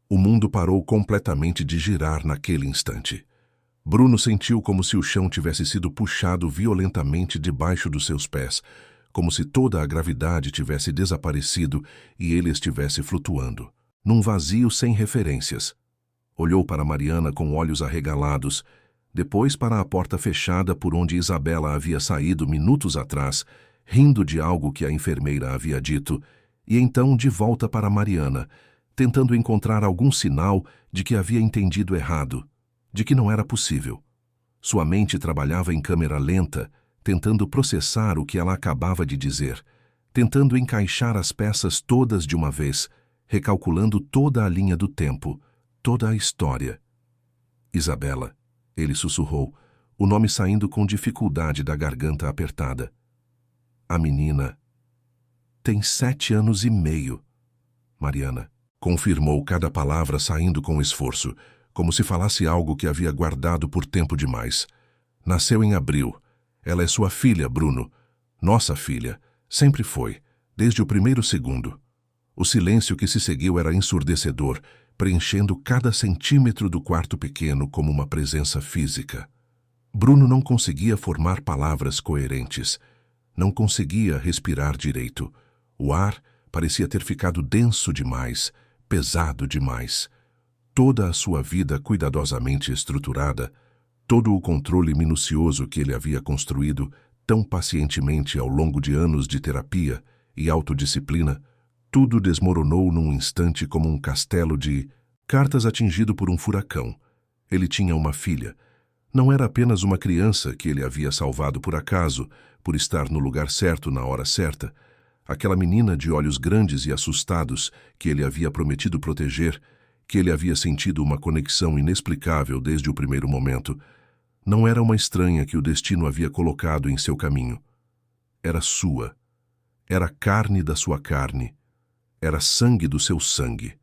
O mundo parou completamente de girar naquele instante. Bruno sentiu como se o chão tivesse sido puxado violentamente debaixo dos seus pés, como se toda a gravidade tivesse desaparecido e ele estivesse flutuando, num vazio sem referências. Olhou para Mariana com olhos arregalados, depois para a porta fechada por onde Isabela havia saído minutos atrás, rindo de algo que a enfermeira havia dito, e então de volta para Mariana, tentando encontrar algum sinal de que havia entendido errado, de que não era possível. Sua mente trabalhava em câmera lenta, tentando processar o que ela acabava de dizer, tentando encaixar as peças todas de uma vez, recalculando toda a linha do tempo, toda a história. Isabela, ele sussurrou, o nome saindo com dificuldade da garganta apertada. A menina tem 7 anos e meio. Mariana confirmou cada palavra saindo com esforço, como se falasse algo que havia guardado por tempo demais. Nasceu em abril. Ela é sua filha, Bruno. Nossa filha. Sempre foi, desde o primeiro segundo. O silêncio que se seguiu era ensurdecedor, preenchendo cada centímetro do quarto pequeno como uma presença física. Bruno não conseguia formar palavras coerentes. Não conseguia respirar direito. O ar parecia ter ficado denso demais, pesado demais. Toda a sua vida cuidadosamente estruturada, todo o controle minucioso que ele havia construído tão pacientemente ao longo de anos de terapia e autodisciplina, tudo desmoronou num instante como um castelo de cartas atingido por um furacão. Ele tinha uma filha. Não era apenas uma criança que ele havia salvado por acaso, por estar no lugar certo na hora certa. Aquela menina de olhos grandes e assustados que ele havia prometido proteger, que ele havia sentido uma conexão inexplicável desde o primeiro momento, não era uma estranha que o destino havia colocado em seu caminho. Era sua. Era carne da sua carne. Era sangue do seu sangue.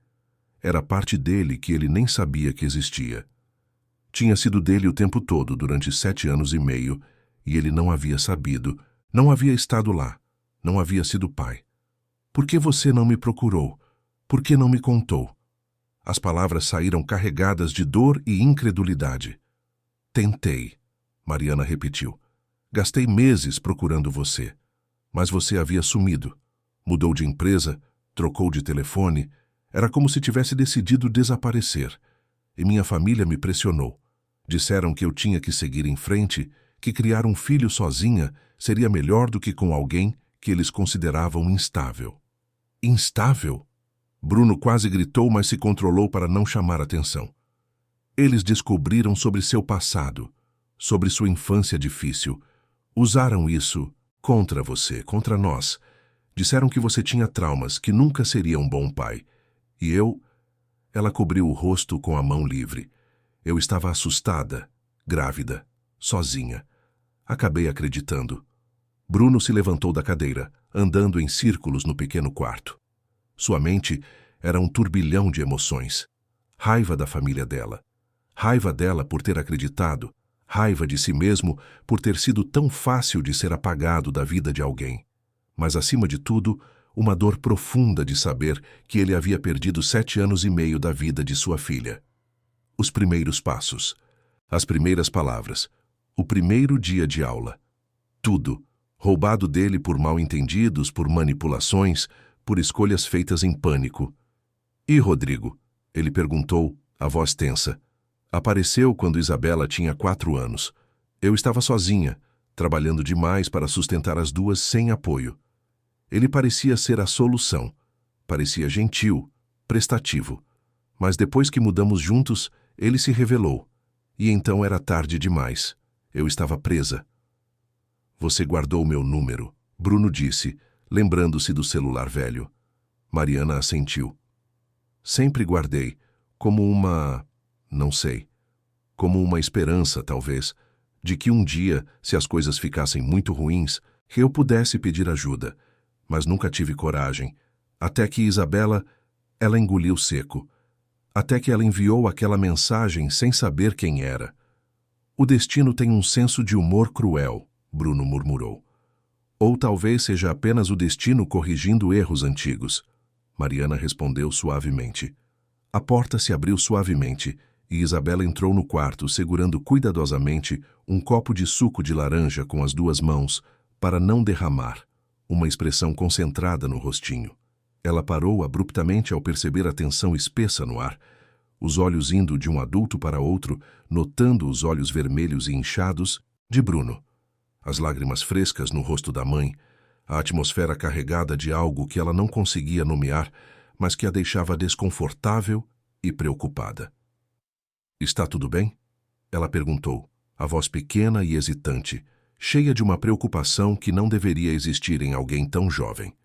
Era parte dele que ele nem sabia que existia. Tinha sido dele o tempo todo durante 7 anos e meio, e ele não havia sabido, não havia estado lá, não havia sido pai. Por que você não me procurou? Por que não me contou? As palavras saíram carregadas de dor e incredulidade. Tentei, Mariana repetiu. Gastei meses procurando você, mas você havia sumido. Mudou de empresa, trocou de telefone, era como se tivesse decidido desaparecer. E minha família me pressionou. Disseram que eu tinha que seguir em frente, que criar um filho sozinha seria melhor do que com alguém que eles consideravam instável. Instável? Bruno quase gritou, mas se controlou para não chamar atenção. Eles descobriram sobre seu passado, sobre sua infância difícil. Usaram isso contra você, contra nós. Disseram que você tinha traumas, que nunca seria um bom pai. E eu... Ela cobriu o rosto com a mão livre. Eu estava assustada, grávida, sozinha. Acabei acreditando. Bruno se levantou da cadeira, andando em círculos no pequeno quarto. Sua mente era um turbilhão de emoções. Raiva da família dela. Raiva dela por ter acreditado. Raiva de si mesmo por ter sido tão fácil de ser apagado da vida de alguém. Mas, acima de tudo, uma dor profunda de saber que ele havia perdido 7 anos e meio da vida de sua filha. Os primeiros passos. As primeiras palavras. O primeiro dia de aula. Tudo. Roubado dele por mal-entendidos, por manipulações, por escolhas feitas em pânico. E Rodrigo? Ele perguntou, a voz tensa. Apareceu quando Isabela tinha 4 anos. Eu estava sozinha, trabalhando demais para sustentar as duas sem apoio. Ele parecia ser a solução. Parecia gentil, prestativo. Mas depois que mudamos juntos, ele se revelou. E então era tarde demais. Eu estava presa. Você guardou meu número, Bruno disse, lembrando-se do celular velho. Mariana assentiu. Sempre guardei, não sei, como uma esperança, talvez, de que um dia, se as coisas ficassem muito ruins, eu pudesse pedir ajuda. Mas nunca tive coragem, até que ela engoliu seco. Até que ela enviou aquela mensagem sem saber quem era. O destino tem um senso de humor cruel, Bruno murmurou. Ou talvez seja apenas o destino corrigindo erros antigos. Mariana respondeu suavemente. A porta se abriu suavemente e Isabela entrou no quarto segurando cuidadosamente um copo de suco de laranja com as duas mãos para não derramar, uma expressão concentrada no rostinho. Ela parou abruptamente ao perceber a tensão espessa no ar, os olhos indo de um adulto para outro, notando os olhos vermelhos e inchados de Bruno. As lágrimas frescas no rosto da mãe, a atmosfera carregada de algo que ela não conseguia nomear, mas que a deixava desconfortável e preocupada. Está tudo bem? Ela perguntou, a voz pequena e hesitante, cheia de uma preocupação que não deveria existir em alguém tão jovem.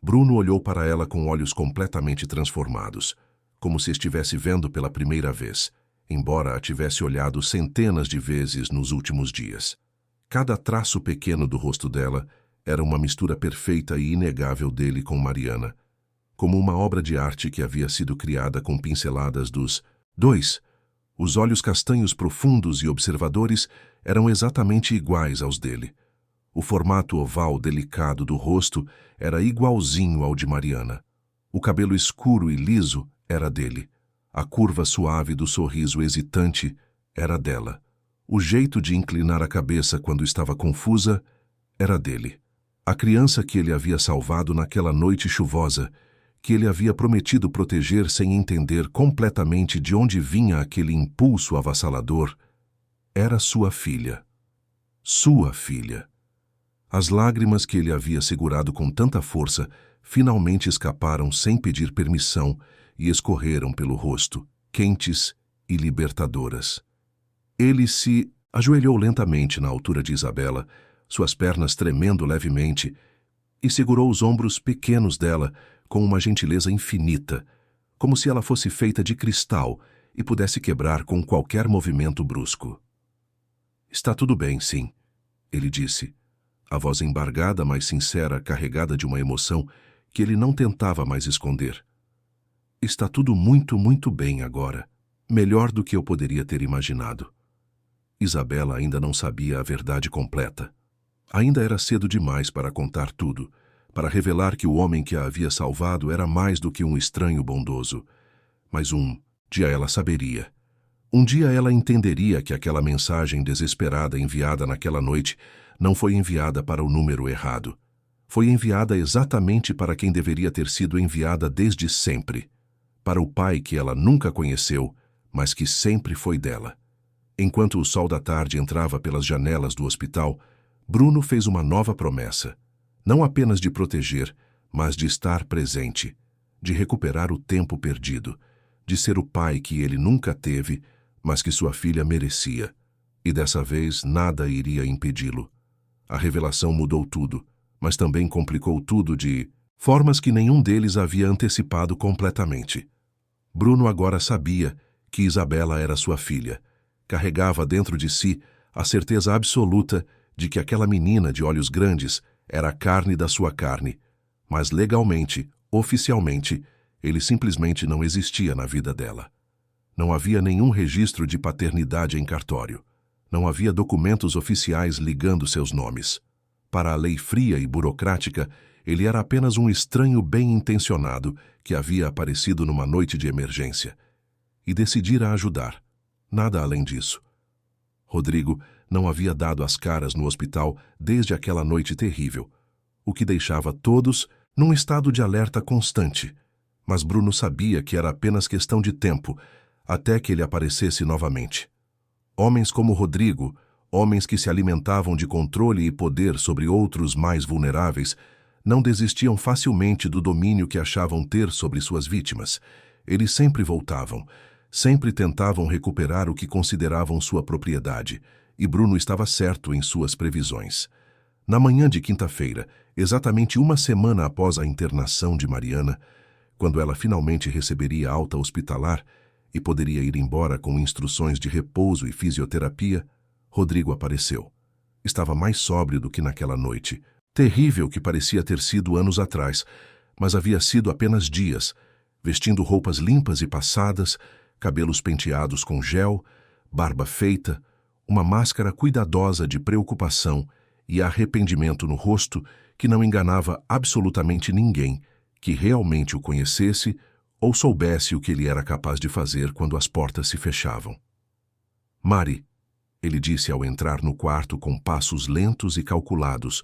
Bruno olhou para ela com olhos completamente transformados, como se estivesse vendo pela primeira vez, embora a tivesse olhado centenas de vezes nos últimos dias. Cada traço pequeno do rosto dela era uma mistura perfeita e inegável dele com Mariana, como uma obra de arte que havia sido criada com pinceladas dos dois. Os olhos castanhos profundos e observadores eram exatamente iguais aos dele. O formato oval delicado do rosto era igualzinho ao de Mariana. O cabelo escuro e liso era dele. A curva suave do sorriso hesitante era dela. O jeito de inclinar a cabeça quando estava confusa era dele. A criança que ele havia salvado naquela noite chuvosa, que ele havia prometido proteger sem entender completamente de onde vinha aquele impulso avassalador, era sua filha. Sua filha. As lágrimas que ele havia segurado com tanta força finalmente escaparam sem pedir permissão e escorreram pelo rosto, quentes e libertadoras. Ele se ajoelhou lentamente na altura de Isabela, suas pernas tremendo levemente, e segurou os ombros pequenos dela com uma gentileza infinita, como se ela fosse feita de cristal e pudesse quebrar com qualquer movimento brusco. Está tudo bem, sim, ele disse, a voz embargada, mas sincera, carregada de uma emoção que ele não tentava mais esconder. Está tudo muito bem agora, melhor do que eu poderia ter imaginado. Isabela ainda não sabia a verdade completa. Ainda era cedo demais para contar tudo, para revelar que o homem que a havia salvado era mais do que um estranho bondoso. Mas um dia ela saberia. Um dia ela entenderia que aquela mensagem desesperada enviada naquela noite não foi enviada para o número errado. Foi enviada exatamente para quem deveria ter sido enviada desde sempre. Para o pai que ela nunca conheceu, mas que sempre foi dela. Enquanto o sol da tarde entrava pelas janelas do hospital, Bruno fez uma nova promessa, não apenas de proteger, mas de estar presente, de recuperar o tempo perdido, de ser o pai que ele nunca teve, mas que sua filha merecia, e dessa vez nada iria impedi-lo. A revelação mudou tudo, mas também complicou tudo de formas que nenhum deles havia antecipado completamente. Bruno agora sabia que Isabela era sua filha, carregava dentro de si a certeza absoluta de que aquela menina de olhos grandes era a carne da sua carne, mas legalmente, oficialmente, ele simplesmente não existia na vida dela. Não havia nenhum registro de paternidade em cartório. Não havia documentos oficiais ligando seus nomes. Para a lei fria e burocrática, ele era apenas um estranho bem-intencionado que havia aparecido numa noite de emergência. E decidira ajudar. Nada além disso. Rodrigo não havia dado as caras no hospital desde aquela noite terrível, o que deixava todos num estado de alerta constante. Mas Bruno sabia que era apenas questão de tempo até que ele aparecesse novamente. Homens como Rodrigo, homens que se alimentavam de controle e poder sobre outros mais vulneráveis, não desistiam facilmente do domínio que achavam ter sobre suas vítimas. Eles sempre voltavam, sempre tentavam recuperar o que consideravam sua propriedade, e Bruno estava certo em suas previsões. Na manhã de quinta-feira, exatamente uma semana após a internação de Mariana, quando ela finalmente receberia alta hospitalar e poderia ir embora com instruções de repouso e fisioterapia, Rodrigo apareceu. Estava mais sóbrio do que naquela noite, terrível que parecia ter sido anos atrás, mas havia sido apenas dias, vestindo roupas limpas e passadas, cabelos penteados com gel, barba feita, uma máscara cuidadosa de preocupação e arrependimento no rosto que não enganava absolutamente ninguém que realmente o conhecesse ou soubesse o que ele era capaz de fazer quando as portas se fechavam. "Mari", ele disse ao entrar no quarto com passos lentos e calculados,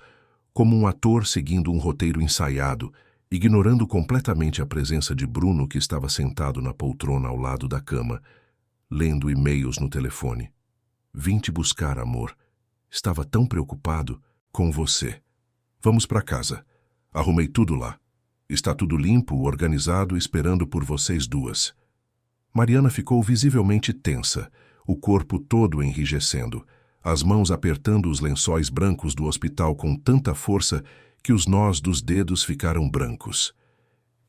como um ator seguindo um roteiro ensaiado, ignorando completamente a presença de Bruno, que estava sentado na poltrona ao lado da cama, lendo e-mails no telefone. "Vim te buscar, amor. Estava tão preocupado com você. Vamos para casa. Arrumei tudo lá. Está tudo limpo, organizado, esperando por vocês duas." Mariana ficou visivelmente tensa, o corpo todo enrijecendo, as mãos apertando os lençóis brancos do hospital com tanta força que os nós dos dedos ficaram brancos.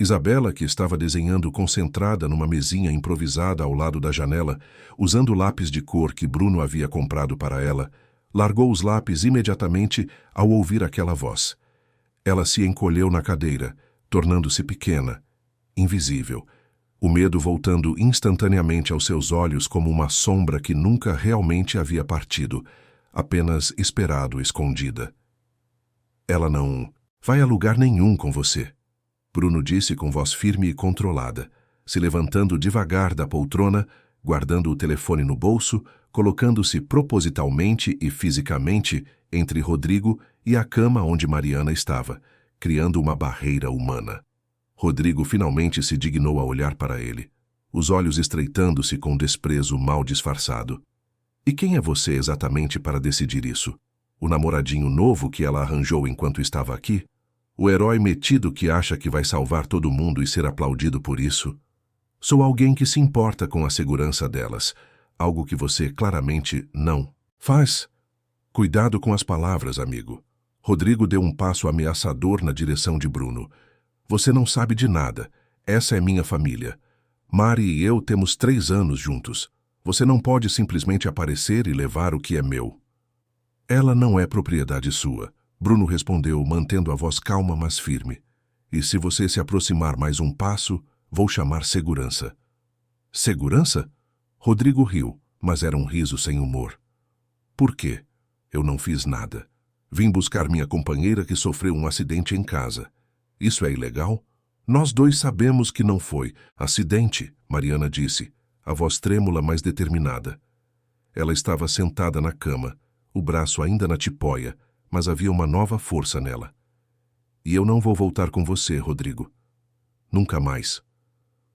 Isabela, que estava desenhando concentrada numa mesinha improvisada ao lado da janela, usando o lápis de cor que Bruno havia comprado para ela, largou os lápis imediatamente ao ouvir aquela voz. Ela se encolheu na cadeira, tornando-se pequena, invisível, o medo voltando instantaneamente aos seus olhos como uma sombra que nunca realmente havia partido, apenas esperado escondida. "Ela não vai a lugar nenhum com você", Bruno disse com voz firme e controlada, se levantando devagar da poltrona, guardando o telefone no bolso, colocando-se propositalmente e fisicamente entre Rodrigo e a cama onde Mariana estava, criando uma barreira humana. Rodrigo finalmente se dignou a olhar para ele, os olhos estreitando-se com desprezo mal disfarçado. "E quem é você exatamente para decidir isso? O namoradinho novo que ela arranjou enquanto estava aqui? O herói metido que acha que vai salvar todo mundo e ser aplaudido por isso? Sou alguém que se importa com a segurança delas, algo que você claramente não faz." "Cuidado com as palavras, amigo." Rodrigo deu um passo ameaçador na direção de Bruno. "Você não sabe de nada. Essa é minha família. Mari e eu temos 3 anos juntos. Você não pode simplesmente aparecer e levar o que é meu." "Ela não é propriedade sua", Bruno respondeu, mantendo a voz calma, mas firme. "E se você se aproximar mais um passo, vou chamar segurança." "Segurança?" Rodrigo riu, mas era um riso sem humor. "Por quê? Eu não fiz nada. Vim buscar minha companheira que sofreu um acidente em casa. Isso é ilegal?" "Nós dois sabemos que não foi acidente", Mariana disse, a voz trêmula, mas determinada. Ela estava sentada na cama, o braço ainda na tipóia, mas havia uma nova força nela. "E eu não vou voltar com você, Rodrigo. Nunca mais."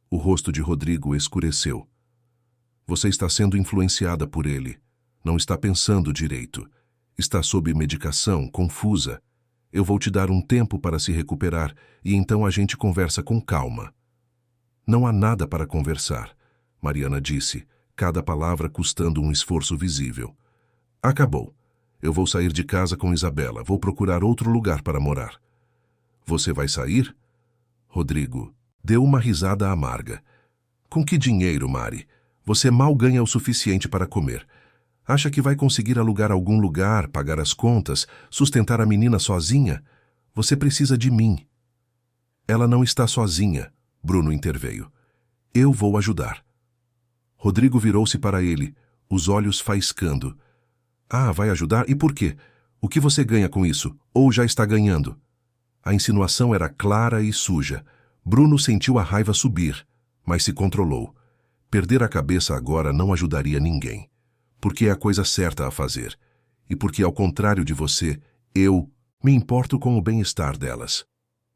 O rosto de Rodrigo escureceu. "Você está sendo influenciada por ele. Não está pensando direito. Está sob medicação, confusa. Eu vou te dar um tempo para se recuperar e então a gente conversa com calma." "Não há nada para conversar", Mariana disse, cada palavra custando um esforço visível. "Acabou. Eu vou sair de casa com Isabela. Vou procurar outro lugar para morar." "Você vai sair?" Rodrigo deu uma risada amarga. "Com que dinheiro, Mari? Você mal ganha o suficiente para comer. Acha que vai conseguir alugar algum lugar, pagar as contas, sustentar a menina sozinha? Você precisa de mim." "Ela não está sozinha", Bruno interveio. "Eu vou ajudar." Rodrigo virou-se para ele, os olhos faiscando. "Ah, vai ajudar? E por quê? O que você ganha com isso? Ou já está ganhando?" A insinuação era clara e suja. Bruno sentiu a raiva subir, mas se controlou. Perder a cabeça agora não ajudaria ninguém. Porque é a coisa certa a fazer. E porque, ao contrário de você, eu me importo com o bem-estar delas.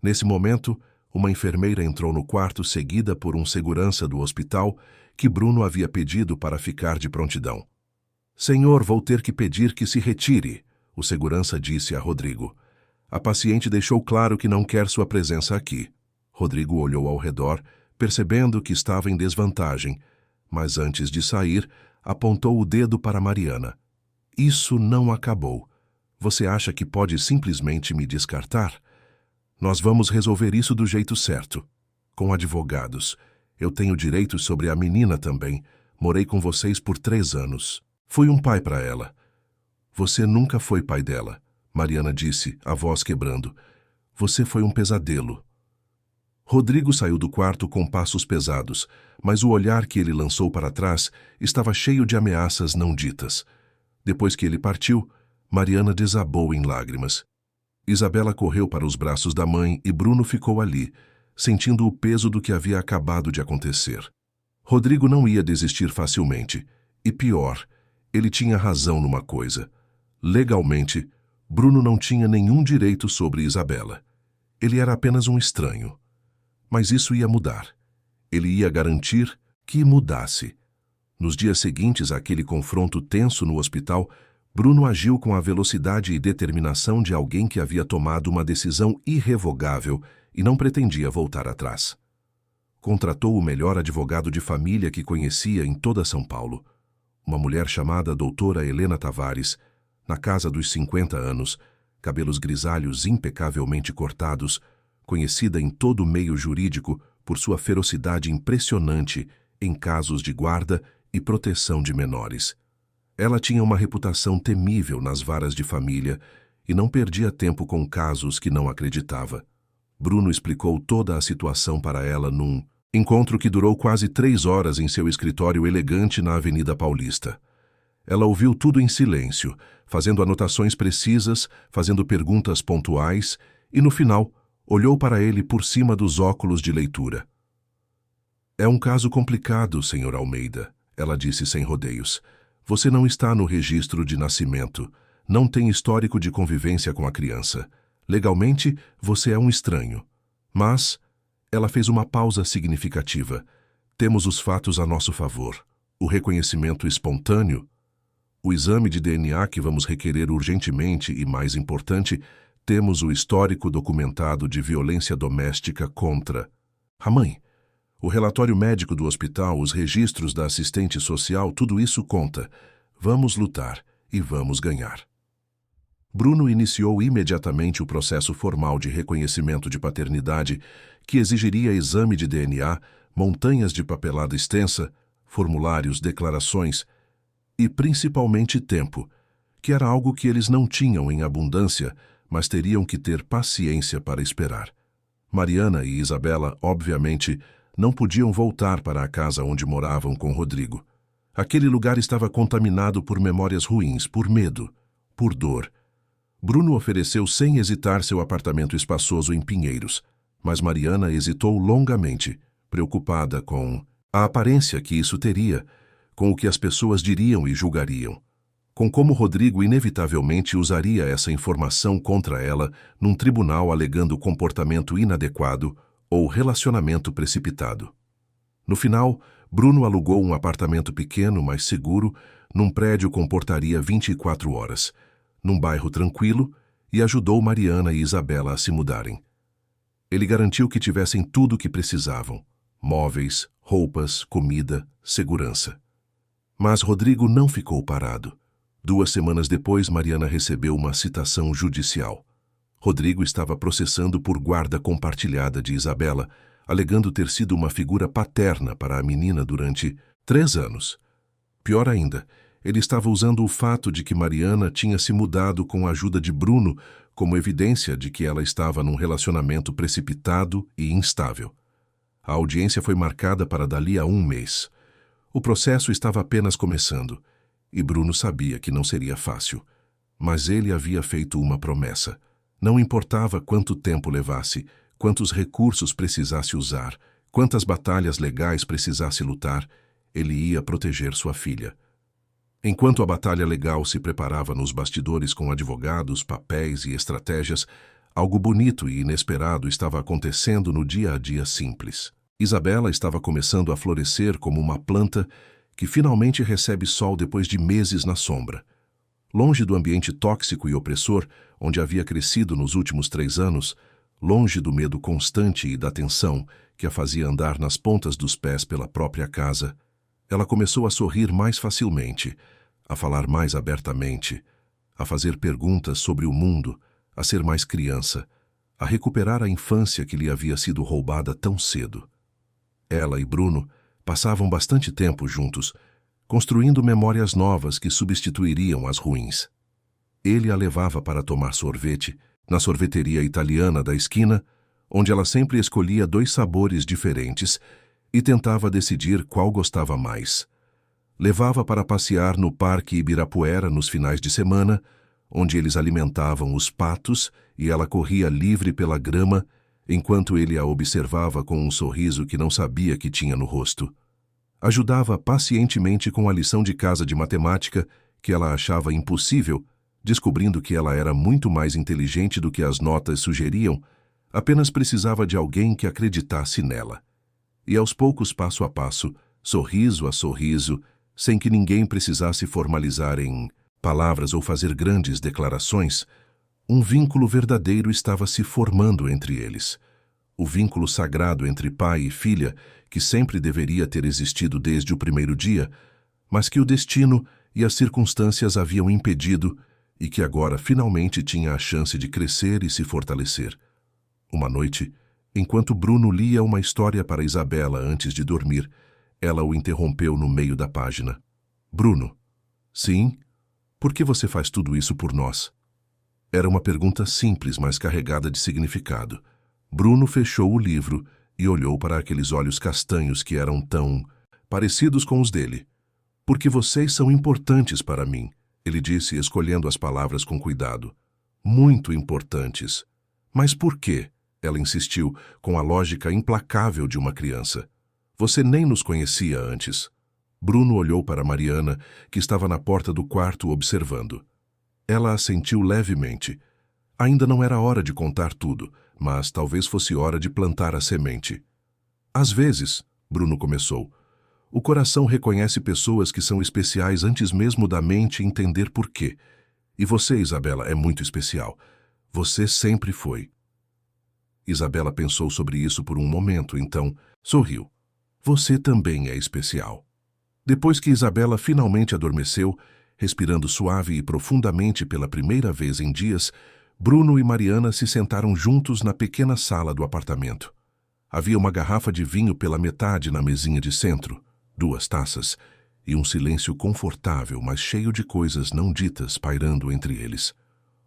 Nesse momento, uma enfermeira entrou no quarto, seguida por um segurança do hospital que Bruno havia pedido para ficar de prontidão. "Senhor, vou ter que pedir que se retire", o segurança disse a Rodrigo. "A paciente deixou claro que não quer sua presença aqui." Rodrigo olhou ao redor, percebendo que estava em desvantagem, mas antes de sair, apontou o dedo para Mariana. "Isso não acabou. Você acha que pode simplesmente me descartar? Nós vamos resolver isso do jeito certo. Com advogados. Eu tenho direitos sobre a menina também. Morei com vocês por 3 anos. Fui um pai para ela. Você nunca foi pai dela, Mariana disse, a voz quebrando. Você foi um pesadelo. Rodrigo saiu do quarto com passos pesados, mas o olhar que ele lançou para trás estava cheio de ameaças não ditas. Depois que ele partiu, Mariana desabou em lágrimas. Isabela correu para os braços da mãe e Bruno ficou ali, sentindo o peso do que havia acabado de acontecer. Rodrigo não ia desistir facilmente. E pior, ele tinha razão numa coisa. Legalmente, Bruno não tinha nenhum direito sobre Isabela. Ele era apenas um estranho. Mas isso ia mudar. Ele ia garantir que mudasse. Nos dias seguintes àquele confronto tenso no hospital, Bruno agiu com a velocidade e determinação de alguém que havia tomado uma decisão irrevogável e não pretendia voltar atrás. Contratou o melhor advogado de família que conhecia em toda São Paulo. Uma mulher chamada doutora Helena Tavares, na casa dos 50 anos, cabelos grisalhos impecavelmente cortados, conhecida em todo o meio jurídico por sua ferocidade impressionante em casos de guarda e proteção de menores. Ela tinha uma reputação temível nas varas de família e não perdia tempo com casos que não acreditava. Bruno explicou toda a situação para ela num encontro que durou quase 3 horas em seu escritório elegante na Avenida Paulista. Ela ouviu tudo em silêncio, fazendo anotações precisas, fazendo perguntas pontuais e, no final, olhou para ele por cima dos óculos de leitura. É um caso complicado, Sr. Almeida, ela disse sem rodeios. Você não está no registro de nascimento, não tem histórico de convivência com a criança. Legalmente, você é um estranho. Mas, ela fez uma pausa significativa. Temos os fatos a nosso favor. O reconhecimento espontâneo, o exame de DNA que vamos requerer urgentemente e, mais importante, temos o histórico documentado de violência doméstica contra a mãe. O relatório médico do hospital, os registros da assistente social, tudo isso conta. Vamos lutar e vamos ganhar. Bruno iniciou imediatamente o processo formal de reconhecimento de paternidade, que exigiria exame de DNA, montanhas de papelada extensa, formulários, declarações e, principalmente, tempo, que era algo que eles não tinham em abundância, mas teriam que ter paciência para esperar. Mariana e Isabela, obviamente, não podiam voltar para a casa onde moravam com Rodrigo. Aquele lugar estava contaminado por memórias ruins, por medo, por dor. Bruno ofereceu sem hesitar seu apartamento espaçoso em Pinheiros, mas Mariana hesitou longamente, preocupada com a aparência que isso teria, com o que as pessoas diriam e julgariam, com como Rodrigo inevitavelmente usaria essa informação contra ela num tribunal alegando comportamento inadequado ou relacionamento precipitado. No final, Bruno alugou um apartamento pequeno, mas seguro, num prédio com portaria 24 horas, num bairro tranquilo, e ajudou Mariana e Isabela a se mudarem. Ele garantiu que tivessem tudo o que precisavam: móveis, roupas, comida, segurança. Mas Rodrigo não ficou parado. 2 semanas depois, Mariana recebeu uma citação judicial. Rodrigo estava processando por guarda compartilhada de Isabela, alegando ter sido uma figura paterna para a menina durante 3 anos. Pior ainda, ele estava usando o fato de que Mariana tinha se mudado com a ajuda de Bruno como evidência de que ela estava num relacionamento precipitado e instável. A audiência foi marcada para dali a 1 mês. O processo estava apenas começando, e Bruno sabia que não seria fácil. Mas ele havia feito uma promessa. Não importava quanto tempo levasse, quantos recursos precisasse usar, quantas batalhas legais precisasse lutar, ele ia proteger sua filha. Enquanto a batalha legal se preparava nos bastidores com advogados, papéis e estratégias, algo bonito e inesperado estava acontecendo no dia a dia simples. Isabela estava começando a florescer como uma planta que finalmente recebe sol depois de meses na sombra. Longe do ambiente tóxico e opressor onde havia crescido nos últimos 3 anos, longe do medo constante e da tensão que a fazia andar nas pontas dos pés pela própria casa, ela começou a sorrir mais facilmente, a falar mais abertamente, a fazer perguntas sobre o mundo, a ser mais criança, a recuperar a infância que lhe havia sido roubada tão cedo. Ela e Bruno passavam bastante tempo juntos, construindo memórias novas que substituiriam as ruins. Ele a levava para tomar sorvete na sorveteria italiana da esquina, onde ela sempre escolhia 2 sabores diferentes e tentava decidir qual gostava mais. Levava para passear no Parque Ibirapuera nos finais de semana, onde eles alimentavam os patos e ela corria livre pela grama, enquanto ele a observava com um sorriso que não sabia que tinha no rosto. Ajudava pacientemente com a lição de casa de matemática, que ela achava impossível, descobrindo que ela era muito mais inteligente do que as notas sugeriam, apenas precisava de alguém que acreditasse nela. E aos poucos, passo a passo, sorriso a sorriso, sem que ninguém precisasse formalizar em palavras ou fazer grandes declarações, um vínculo verdadeiro estava se formando entre eles. O vínculo sagrado entre pai e filha, que sempre deveria ter existido desde o primeiro dia, mas que o destino e as circunstâncias haviam impedido e que agora finalmente tinha a chance de crescer e se fortalecer. Uma noite, enquanto Bruno lia uma história para Isabela antes de dormir, ela o interrompeu no meio da página. Bruno, sim? Por que você faz tudo isso por nós? Era uma pergunta simples, mas carregada de significado. Bruno fechou o livro e olhou para aqueles olhos castanhos que eram tão parecidos com os dele. Porque vocês são importantes para mim, ele disse, escolhendo as palavras com cuidado. Muito importantes. Mas por quê? Ela insistiu, com a lógica implacável de uma criança. Você nem nos conhecia antes. Bruno olhou para Mariana, que estava na porta do quarto observando. Ela assentiu levemente. Ainda não era hora de contar tudo, mas talvez fosse hora de plantar a semente. Às vezes, Bruno começou, o coração reconhece pessoas que são especiais antes mesmo da mente entender por quê. E você, Isabela, é muito especial. Você sempre foi. Isabela pensou sobre isso por um momento, então sorriu. Você também é especial. Depois que Isabela finalmente adormeceu, respirando suave e profundamente pela primeira vez em dias, Bruno e Mariana se sentaram juntos na pequena sala do apartamento. Havia uma garrafa de vinho pela metade na mesinha de centro, 2 taças, e um silêncio confortável, mas cheio de coisas não ditas pairando entre eles.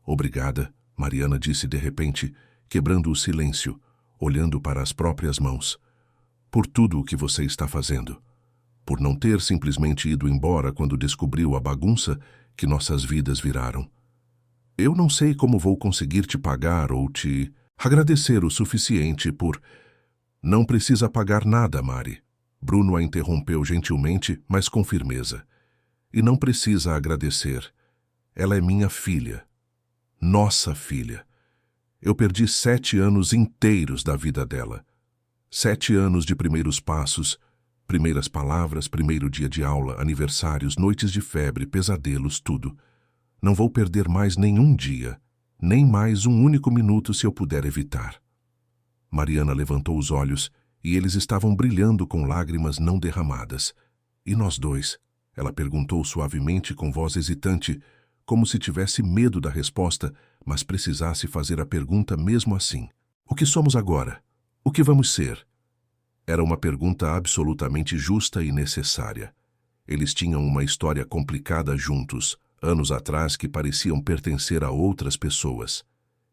Obrigada, Mariana disse de repente, quebrando o silêncio, olhando para as próprias mãos. Por tudo o que você está fazendo. Por não ter simplesmente ido embora quando descobriu a bagunça que nossas vidas viraram. Eu não sei como vou conseguir te pagar ou te agradecer o suficiente por... Não precisa pagar nada, Mari. Bruno a interrompeu gentilmente, mas com firmeza. E não precisa agradecer. Ela é minha filha. Nossa filha. Eu perdi 7 anos inteiros da vida dela. 7 anos de primeiros passos, primeiras palavras, primeiro dia de aula, aniversários, noites de febre, pesadelos, tudo. Não vou perder mais nenhum dia, nem mais um único minuto se eu puder evitar. Mariana levantou os olhos e eles estavam brilhando com lágrimas não derramadas. E nós dois? Ela perguntou suavemente com voz hesitante, como se tivesse medo da resposta, mas precisasse fazer a pergunta mesmo assim. O que somos agora? O que vamos ser? Era uma pergunta absolutamente justa e necessária. Eles tinham uma história complicada juntos, anos atrás que pareciam pertencer a outras pessoas.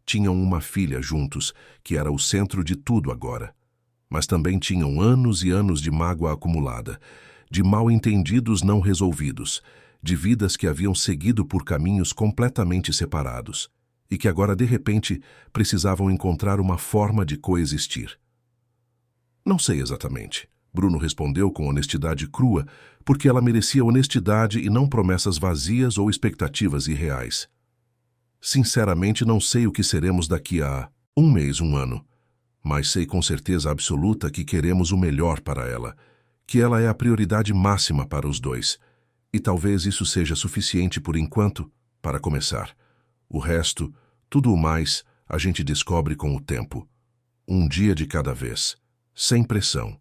Tinham uma filha juntos, que era o centro de tudo agora. Mas também tinham anos e anos de mágoa acumulada, de mal-entendidos não resolvidos, de vidas que haviam seguido por caminhos completamente separados, e que agora, de repente, precisavam encontrar uma forma de coexistir. Não sei exatamente, Bruno respondeu com honestidade crua, porque ela merecia honestidade e não promessas vazias ou expectativas irreais. Sinceramente, não sei o que seremos daqui a um mês, um ano, mas sei com certeza absoluta que queremos o melhor para ela, que ela é a prioridade máxima para os dois, e talvez isso seja suficiente por enquanto, para começar. O resto, tudo o mais, a gente descobre com o tempo. Um dia de cada vez, sem pressão,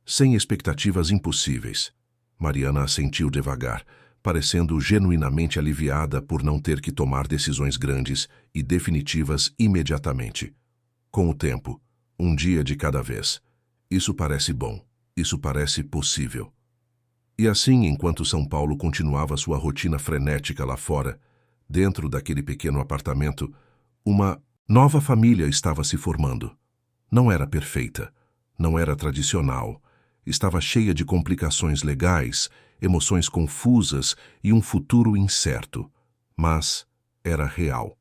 sem expectativas impossíveis. Mariana assentiu devagar, parecendo genuinamente aliviada por não ter que tomar decisões grandes e definitivas imediatamente. Com o tempo, um dia de cada vez. Isso parece bom, isso parece possível. E assim, enquanto São Paulo continuava sua rotina frenética lá fora, dentro daquele pequeno apartamento, uma nova família estava se formando. Não era perfeita, não era tradicional, estava cheia de complicações legais, emoções confusas e um futuro incerto. Mas era real.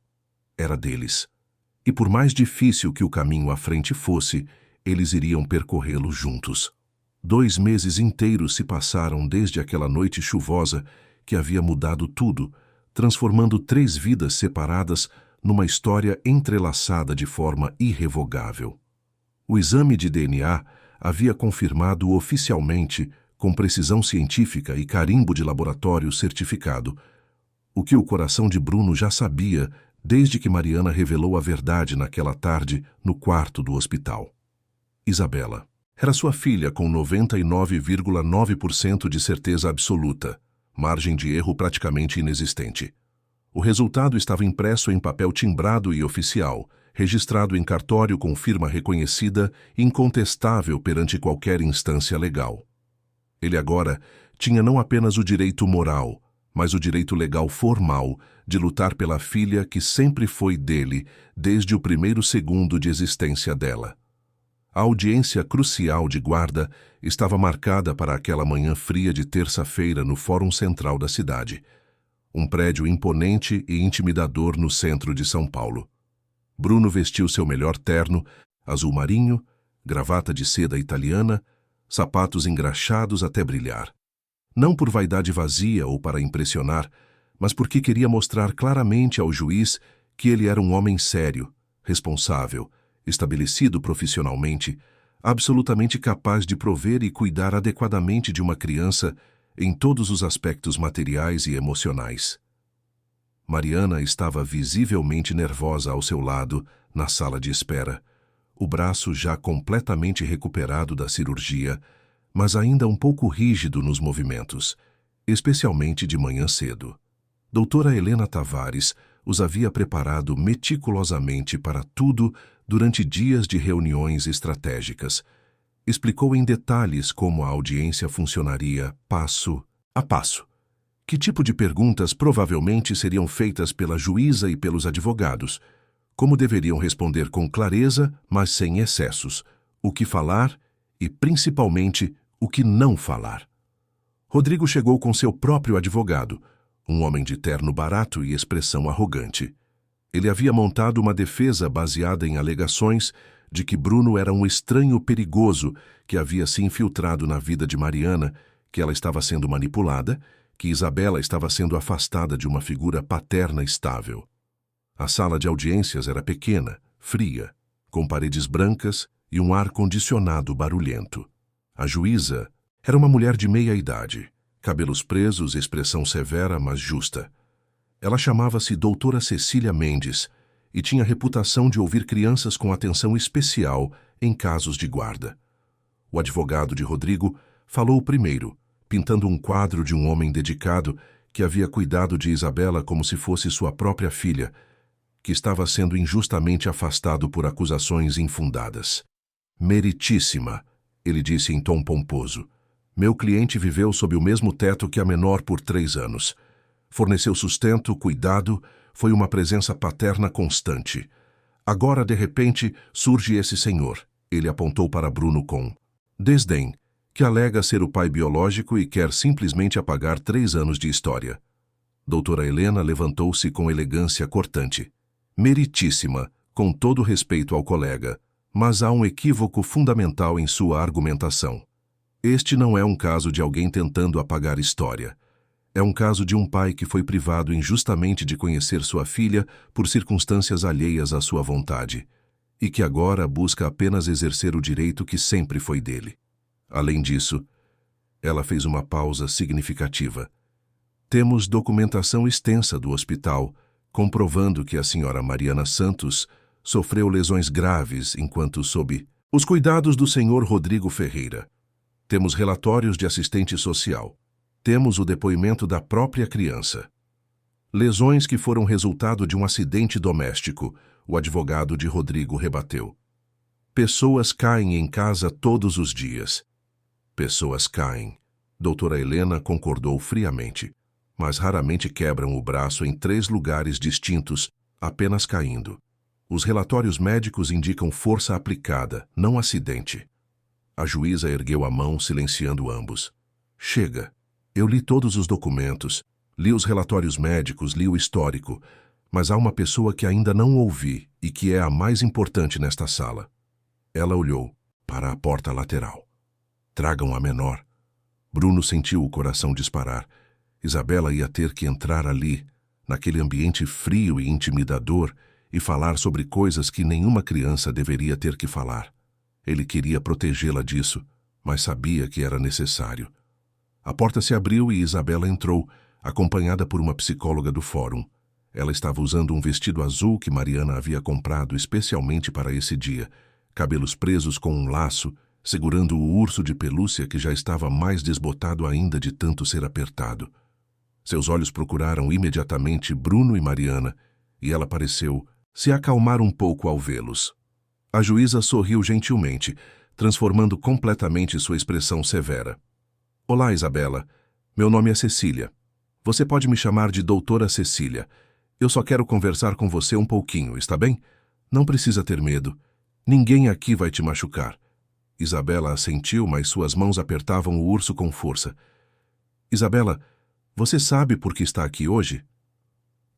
Era deles. E por mais difícil que o caminho à frente fosse, eles iriam percorrê-lo juntos. 2 meses inteiros se passaram desde aquela noite chuvosa que havia mudado tudo, transformando 3 vidas separadas numa história entrelaçada de forma irrevogável. O exame de DNA havia confirmado oficialmente, com precisão científica e carimbo de laboratório certificado, o que o coração de Bruno já sabia desde que Mariana revelou a verdade naquela tarde no quarto do hospital. Isabela era sua filha com 99,9% de certeza absoluta, margem de erro praticamente inexistente. O resultado estava impresso em papel timbrado e oficial, registrado em cartório com firma reconhecida, incontestável perante qualquer instância legal. Ele agora tinha não apenas o direito moral, mas o direito legal formal de lutar pela filha que sempre foi dele desde o primeiro segundo de existência dela. A audiência crucial de guarda estava marcada para aquela manhã fria de terça-feira no Fórum Central da cidade, um prédio imponente e intimidador no centro de São Paulo. Bruno vestiu seu melhor terno, azul marinho, gravata de seda italiana, sapatos engraxados até brilhar. Não por vaidade vazia ou para impressionar, mas porque queria mostrar claramente ao juiz que ele era um homem sério, responsável, estabelecido profissionalmente, absolutamente capaz de prover e cuidar adequadamente de uma criança em todos os aspectos materiais e emocionais. Mariana estava visivelmente nervosa ao seu lado, na sala de espera, o braço já completamente recuperado da cirurgia, mas ainda um pouco rígido nos movimentos, especialmente de manhã cedo. Doutora Helena Tavares os havia preparado meticulosamente para tudo durante dias de reuniões estratégicas. Explicou em detalhes como a audiência funcionaria passo a passo. Que tipo de perguntas provavelmente seriam feitas pela juíza e pelos advogados, como deveriam responder com clareza, mas sem excessos, o que falar e, principalmente, o que não falar. Rodrigo chegou com seu próprio advogado, um homem de terno barato e expressão arrogante. Ele havia montado uma defesa baseada em alegações de que Bruno era um estranho perigoso que havia se infiltrado na vida de Mariana, que ela estava sendo manipulada, que Isabela estava sendo afastada de uma figura paterna estável. A sala de audiências era pequena, fria, com paredes brancas e um ar-condicionado barulhento. A juíza era uma mulher de meia idade, cabelos presos, expressão severa, mas justa. Ela chamava-se Doutora Cecília Mendes e tinha reputação de ouvir crianças com atenção especial em casos de guarda. O advogado de Rodrigo falou primeiro, pintando um quadro de um homem dedicado que havia cuidado de Isabela como se fosse sua própria filha, que estava sendo injustamente afastado por acusações infundadas. Meritíssima, ele disse em tom pomposo. Meu cliente viveu sob o mesmo teto que a menor por 3 anos. Forneceu sustento, cuidado, foi uma presença paterna constante. Agora, de repente, surge esse senhor. Ele apontou para Bruno com desdém, que alega ser o pai biológico e quer simplesmente apagar 3 anos de história. Doutora Helena levantou-se com elegância cortante. Meritíssima, com todo respeito ao colega, mas há um equívoco fundamental em sua argumentação. Este não é um caso de alguém tentando apagar história. É um caso de um pai que foi privado injustamente de conhecer sua filha por circunstâncias alheias à sua vontade, e que agora busca apenas exercer o direito que sempre foi dele. Além disso, ela fez uma pausa significativa. Temos documentação extensa do hospital, comprovando que a senhora Mariana Santos sofreu lesões graves enquanto sob os cuidados do senhor Rodrigo Ferreira. Temos relatórios de assistente social. Temos o depoimento da própria criança. Lesões que foram resultado de um acidente doméstico, o advogado de Rodrigo rebateu. Pessoas caem em casa todos os dias. Pessoas caem. Doutora Helena concordou friamente. Mas raramente quebram o braço em 3 lugares distintos, apenas caindo. Os relatórios médicos indicam força aplicada, não acidente. A juíza ergueu a mão, silenciando ambos. Chega. Eu li todos os documentos, li os relatórios médicos, li o histórico, mas há uma pessoa que ainda não ouvi e que é a mais importante nesta sala. Ela olhou para a porta lateral. Tragam a menor. Bruno sentiu o coração disparar. Isabela ia ter que entrar ali, naquele ambiente frio e intimidador, e falar sobre coisas que nenhuma criança deveria ter que falar. Ele queria protegê-la disso, mas sabia que era necessário. A porta se abriu e Isabela entrou, acompanhada por uma psicóloga do fórum. Ela estava usando um vestido azul que Mariana havia comprado especialmente para esse dia, cabelos presos com um laço, segurando o urso de pelúcia que já estava mais desbotado ainda de tanto ser apertado. Seus olhos procuraram imediatamente Bruno e Mariana, e ela pareceu se acalmar um pouco ao vê-los. A juíza sorriu gentilmente, transformando completamente sua expressão severa. Olá, Isabela. Meu nome é Cecília. Você pode me chamar de Doutora Cecília. Eu só quero conversar com você um pouquinho, está bem? Não precisa ter medo. Ninguém aqui vai te machucar. Isabela assentiu, mas suas mãos apertavam o urso com força. Isabela, você sabe por que está aqui hoje?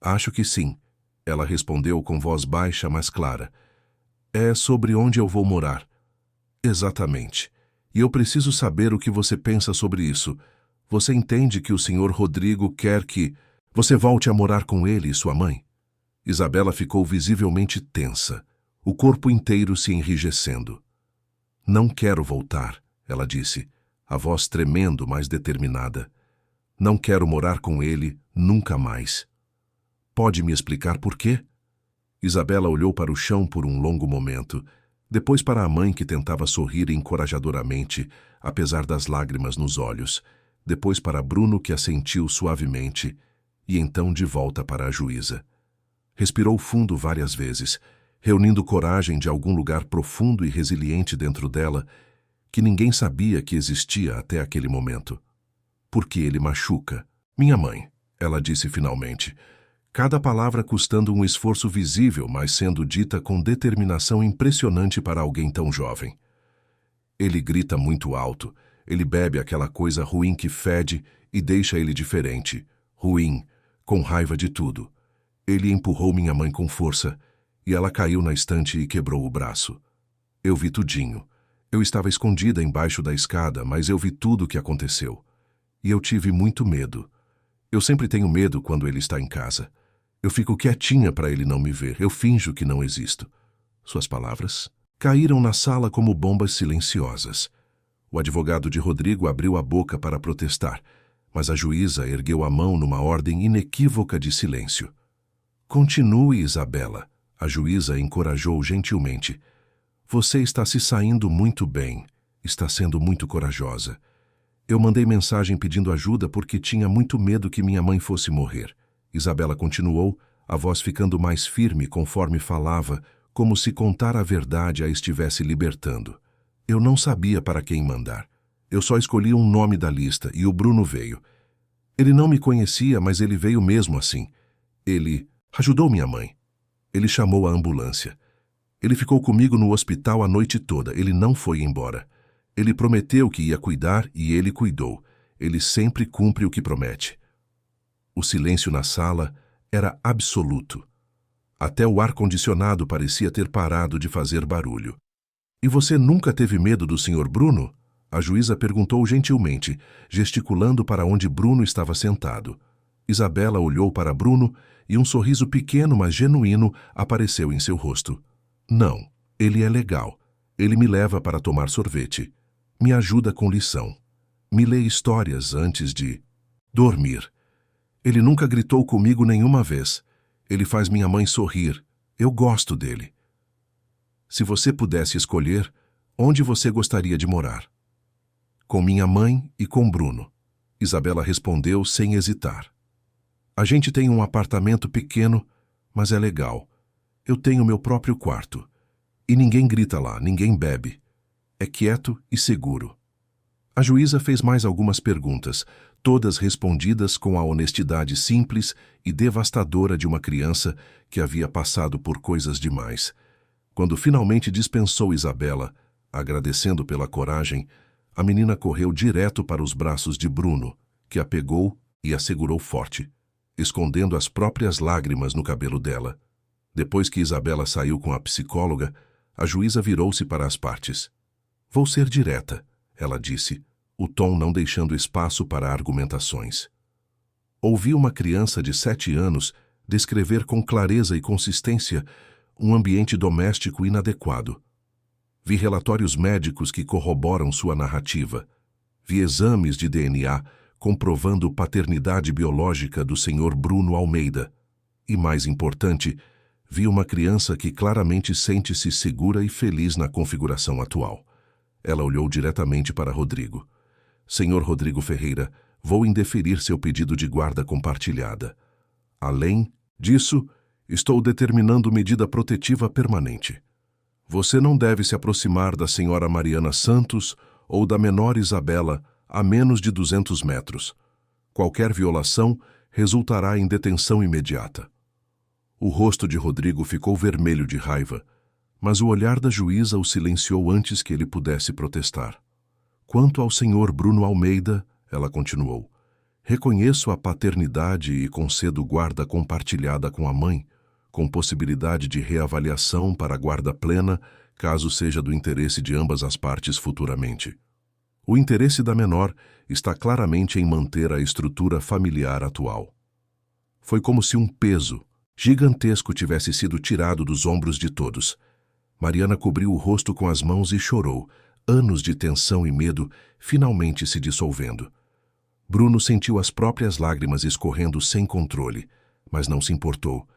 Acho que sim. Ela respondeu com voz baixa, mas clara. É sobre onde eu vou morar. Exatamente. E eu preciso saber o que você pensa sobre isso. Você entende que o Sr. Rodrigo quer que você volte a morar com ele e sua mãe? Isabela ficou visivelmente tensa, o corpo inteiro se enrijecendo. Não quero voltar, ela disse, a voz tremendo, mas determinada. Não quero morar com ele nunca mais. Pode me explicar por quê? Isabela olhou para o chão por um longo momento, depois para a mãe que tentava sorrir encorajadoramente, apesar das lágrimas nos olhos, depois para Bruno que assentiu suavemente, e então de volta para a juíza. Respirou fundo várias vezes, reunindo coragem de algum lugar profundo e resiliente dentro dela, que ninguém sabia que existia até aquele momento. Por que ele machuca? Minha mãe, ela disse finalmente, cada palavra custando um esforço visível, mas sendo dita com determinação impressionante para alguém tão jovem. Ele grita muito alto, ele bebe aquela coisa ruim que fede e deixa ele diferente, ruim, com raiva de tudo. Ele empurrou minha mãe com força, e ela caiu na estante e quebrou o braço. Eu vi tudinho. Eu estava escondida embaixo da escada, mas eu vi tudo o que aconteceu. E eu tive muito medo. Eu sempre tenho medo quando ele está em casa. Eu fico quietinha para ele não me ver. Eu finjo que não existo. Suas palavras caíram na sala como bombas silenciosas. O advogado de Rodrigo abriu a boca para protestar, mas a juíza ergueu a mão numa ordem inequívoca de silêncio. Continue, Isabela. A juíza encorajou gentilmente. Você está se saindo muito bem. Está sendo muito corajosa. Eu mandei mensagem pedindo ajuda porque tinha muito medo que minha mãe fosse morrer. Isabela continuou, a voz ficando mais firme conforme falava, como se contar a verdade a estivesse libertando. Eu não sabia para quem mandar. Eu só escolhi um nome da lista e o Bruno veio. Ele não me conhecia, mas ele veio mesmo assim. Ele ajudou minha mãe. Ele chamou a ambulância. Ele ficou comigo no hospital a noite toda. Ele não foi embora. Ele prometeu que ia cuidar e ele cuidou. Ele sempre cumpre o que promete. O silêncio na sala era absoluto. Até o ar-condicionado parecia ter parado de fazer barulho. E você nunca teve medo do Sr. Bruno? A juíza perguntou gentilmente, gesticulando para onde Bruno estava sentado. Isabela olhou para Bruno e um sorriso pequeno, mas genuíno, apareceu em seu rosto. Não, ele é legal. Ele me leva para tomar sorvete. Me ajuda com lição. Me lê histórias antes de dormir. Ele nunca gritou comigo nenhuma vez. Ele faz minha mãe sorrir. Eu gosto dele. Se você pudesse escolher, onde você gostaria de morar? Com minha mãe e com Bruno. Isabela respondeu sem hesitar. A gente tem um apartamento pequeno, mas é legal. Eu tenho meu próprio quarto. E ninguém grita lá, ninguém bebe. É quieto e seguro. A juíza fez mais algumas perguntas, todas respondidas com a honestidade simples e devastadora de uma criança que havia passado por coisas demais. Quando finalmente dispensou Isabela, agradecendo pela coragem, a menina correu direto para os braços de Bruno, que a pegou e a segurou forte, escondendo as próprias lágrimas no cabelo dela. Depois que Isabela saiu com a psicóloga, a juíza virou-se para as partes. Vou ser direta, ela disse, o tom não deixando espaço para argumentações. Ouvi uma criança de 7 anos descrever com clareza e consistência um ambiente doméstico inadequado. Vi relatórios médicos que corroboram sua narrativa. Vi exames de DNA comprovando paternidade biológica do Sr. Bruno Almeida. E, mais importante, vi uma criança que claramente sente-se segura e feliz na configuração atual. Ela olhou diretamente para Rodrigo. Senhor Rodrigo Ferreira, vou indeferir seu pedido de guarda compartilhada. Além disso, estou determinando medida protetiva permanente. Você não deve se aproximar da senhora Mariana Santos ou da menor Isabela a menos de 200 metros. Qualquer violação resultará em detenção imediata. O rosto de Rodrigo ficou vermelho de raiva, mas o olhar da juíza o silenciou antes que ele pudesse protestar. Quanto ao senhor Bruno Almeida, ela continuou, reconheço a paternidade e concedo guarda compartilhada com a mãe, com possibilidade de reavaliação para guarda plena, caso seja do interesse de ambas as partes futuramente. O interesse da menor está claramente em manter a estrutura familiar atual. Foi como se um peso gigantesco tivesse sido tirado dos ombros de todos. Mariana cobriu o rosto com as mãos e chorou, anos de tensão e medo finalmente se dissolvendo. Bruno sentiu as próprias lágrimas escorrendo sem controle, mas não se importou.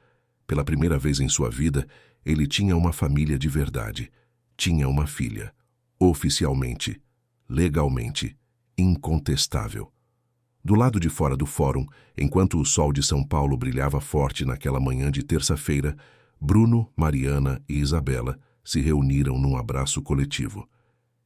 Pela primeira vez em sua vida, ele tinha uma família de verdade. Tinha uma filha. Oficialmente, legalmente, incontestável. Do lado de fora do fórum, enquanto o sol de São Paulo brilhava forte naquela manhã de terça-feira, Bruno, Mariana e Isabela se reuniram num abraço coletivo.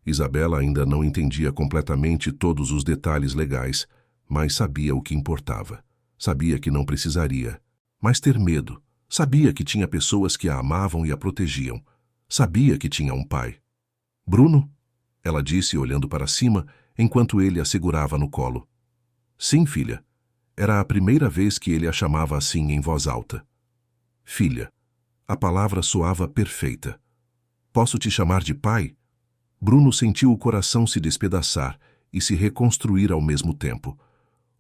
Isabela ainda não entendia completamente todos os detalhes legais, mas sabia o que importava. Sabia que não precisaria mais ter medo. Sabia que tinha pessoas que a amavam e a protegiam. Sabia que tinha um pai. Bruno, ela disse olhando para cima, enquanto ele a segurava no colo. Sim, filha. Era a primeira vez que ele a chamava assim em voz alta. Filha. A palavra soava perfeita. Posso te chamar de pai? Bruno sentiu o coração se despedaçar e se reconstruir ao mesmo tempo.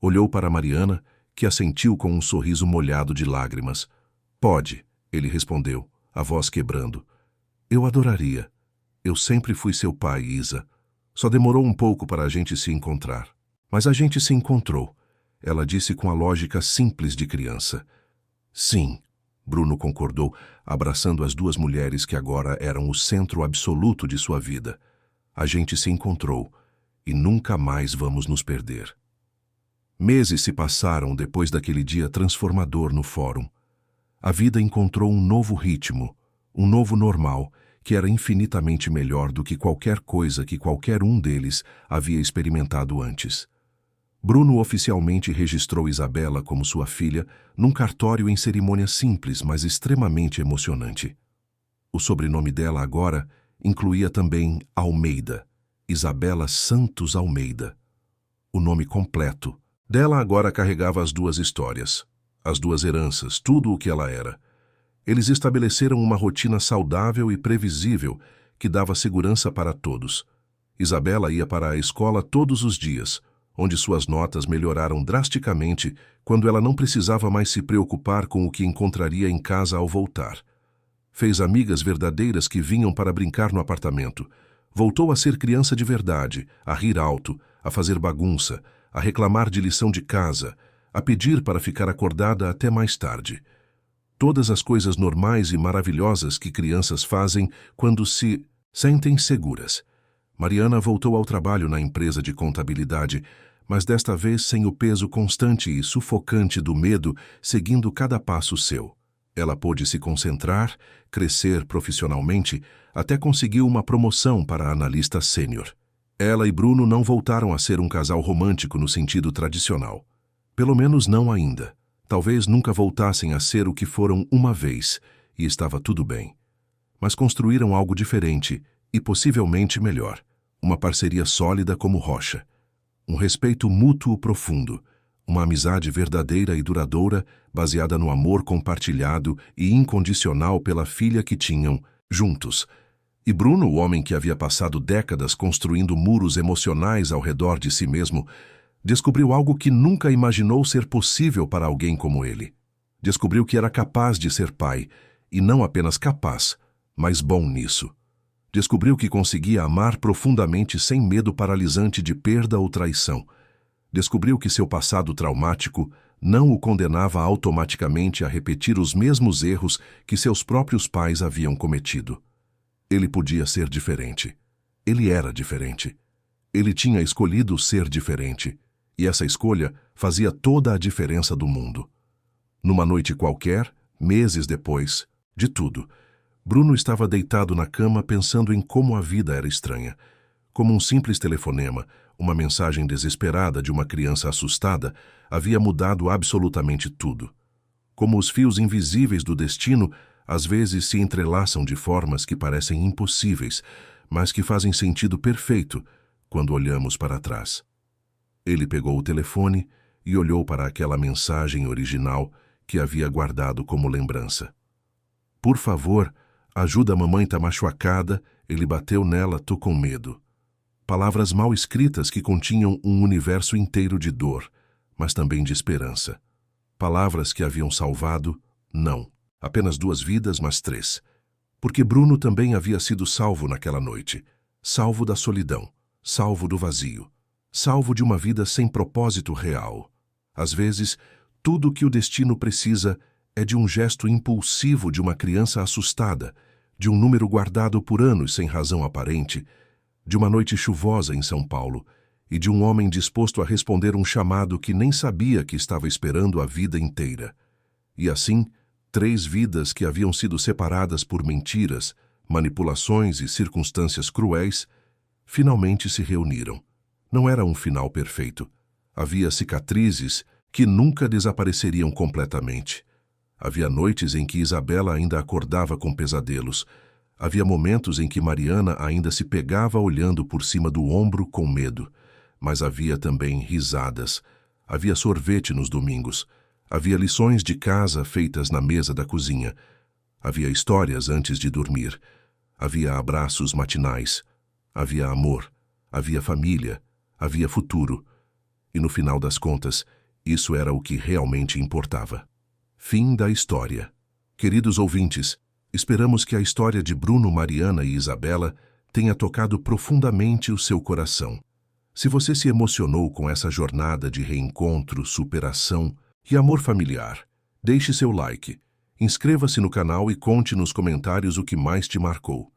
Olhou para Mariana, que assentiu com um sorriso molhado de lágrimas. Pode, ele respondeu, a voz quebrando. Eu adoraria. Eu sempre fui seu pai, Isa. Só demorou um pouco para a gente se encontrar. Mas a gente se encontrou, ela disse com a lógica simples de criança. Sim, Bruno concordou, abraçando as duas mulheres que agora eram o centro absoluto de sua vida. A gente se encontrou e nunca mais vamos nos perder. Meses se passaram depois daquele dia transformador no fórum. A vida encontrou um novo ritmo, um novo normal, que era infinitamente melhor do que qualquer coisa que qualquer um deles havia experimentado antes. Bruno oficialmente registrou Isabela como sua filha num cartório em cerimônia simples, mas extremamente emocionante. O sobrenome dela agora incluía também Almeida, Isabela Santos Almeida. O nome completo dela agora carregava as duas histórias, as duas heranças, tudo o que ela era. Eles estabeleceram uma rotina saudável e previsível que dava segurança para todos. Isabela ia para a escola todos os dias, onde suas notas melhoraram drasticamente quando ela não precisava mais se preocupar com o que encontraria em casa ao voltar. Fez amigas verdadeiras que vinham para brincar no apartamento. Voltou a ser criança de verdade, a rir alto, a fazer bagunça, a reclamar de lição de casa, a pedir para ficar acordada até mais tarde. Todas as coisas normais e maravilhosas que crianças fazem quando se sentem seguras. Mariana voltou ao trabalho na empresa de contabilidade, mas desta vez sem o peso constante e sufocante do medo seguindo cada passo seu. Ela pôde se concentrar, crescer profissionalmente, até conseguiu uma promoção para analista sênior. Ela e Bruno não voltaram a ser um casal romântico no sentido tradicional. Pelo menos não ainda. Talvez nunca voltassem a ser o que foram uma vez, e estava tudo bem. Mas construíram algo diferente e possivelmente melhor. Uma parceria sólida como rocha. Um respeito mútuo profundo. Uma amizade verdadeira e duradoura, baseada no amor compartilhado e incondicional pela filha que tinham, juntos. E Bruno, o homem que havia passado décadas construindo muros emocionais ao redor de si mesmo, descobriu algo que nunca imaginou ser possível para alguém como ele. Descobriu que era capaz de ser pai, e não apenas capaz, mas bom nisso. Descobriu que conseguia amar profundamente sem medo paralisante de perda ou traição. Descobriu que seu passado traumático não o condenava automaticamente a repetir os mesmos erros que seus próprios pais haviam cometido. Ele podia ser diferente. Ele era diferente. Ele tinha escolhido ser diferente, e essa escolha fazia toda a diferença do mundo. Numa noite qualquer, meses depois de tudo, Bruno estava deitado na cama pensando em como a vida era estranha. Como um simples telefonema, uma mensagem desesperada de uma criança assustada havia mudado absolutamente tudo. Como os fios invisíveis do destino às vezes se entrelaçam de formas que parecem impossíveis, mas que fazem sentido perfeito quando olhamos para trás. Ele pegou o telefone e olhou para aquela mensagem original que havia guardado como lembrança. Por favor, ajuda, a mamãe tá machucada, ele bateu nela, tô com medo. Palavras mal escritas que continham um universo inteiro de dor, mas também de esperança. Palavras que haviam salvado, não. Apenas 2 vidas, mas 3. Porque Bruno também havia sido salvo naquela noite. Salvo da solidão, salvo do vazio, salvo de uma vida sem propósito real. Às vezes, tudo o que o destino precisa é de um gesto impulsivo de uma criança assustada, de um número guardado por anos sem razão aparente, de uma noite chuvosa em São Paulo e de um homem disposto a responder um chamado que nem sabia que estava esperando a vida inteira. E assim, 3 vidas que haviam sido separadas por mentiras, manipulações e circunstâncias cruéis, finalmente se reuniram. Não era um final perfeito. Havia cicatrizes que nunca desapareceriam completamente. Havia noites em que Isabela ainda acordava com pesadelos. Havia momentos em que Mariana ainda se pegava olhando por cima do ombro com medo. Mas havia também risadas. Havia sorvete nos domingos. Havia lições de casa feitas na mesa da cozinha. Havia histórias antes de dormir. Havia abraços matinais. Havia amor. Havia família. Havia futuro. E no final das contas, isso era o que realmente importava. Fim da história. Queridos ouvintes, esperamos que a história de Bruno, Mariana e Isabela tenha tocado profundamente o seu coração. Se você se emocionou com essa jornada de reencontro, superação e amor familiar, deixe seu like, inscreva-se no canal e conte nos comentários o que mais te marcou.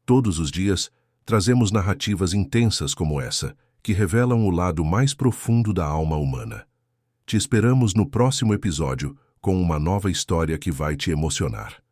Todos os dias, trazemos narrativas intensas como essa, que revelam o lado mais profundo da alma humana. Te esperamos no próximo episódio com uma nova história que vai te emocionar.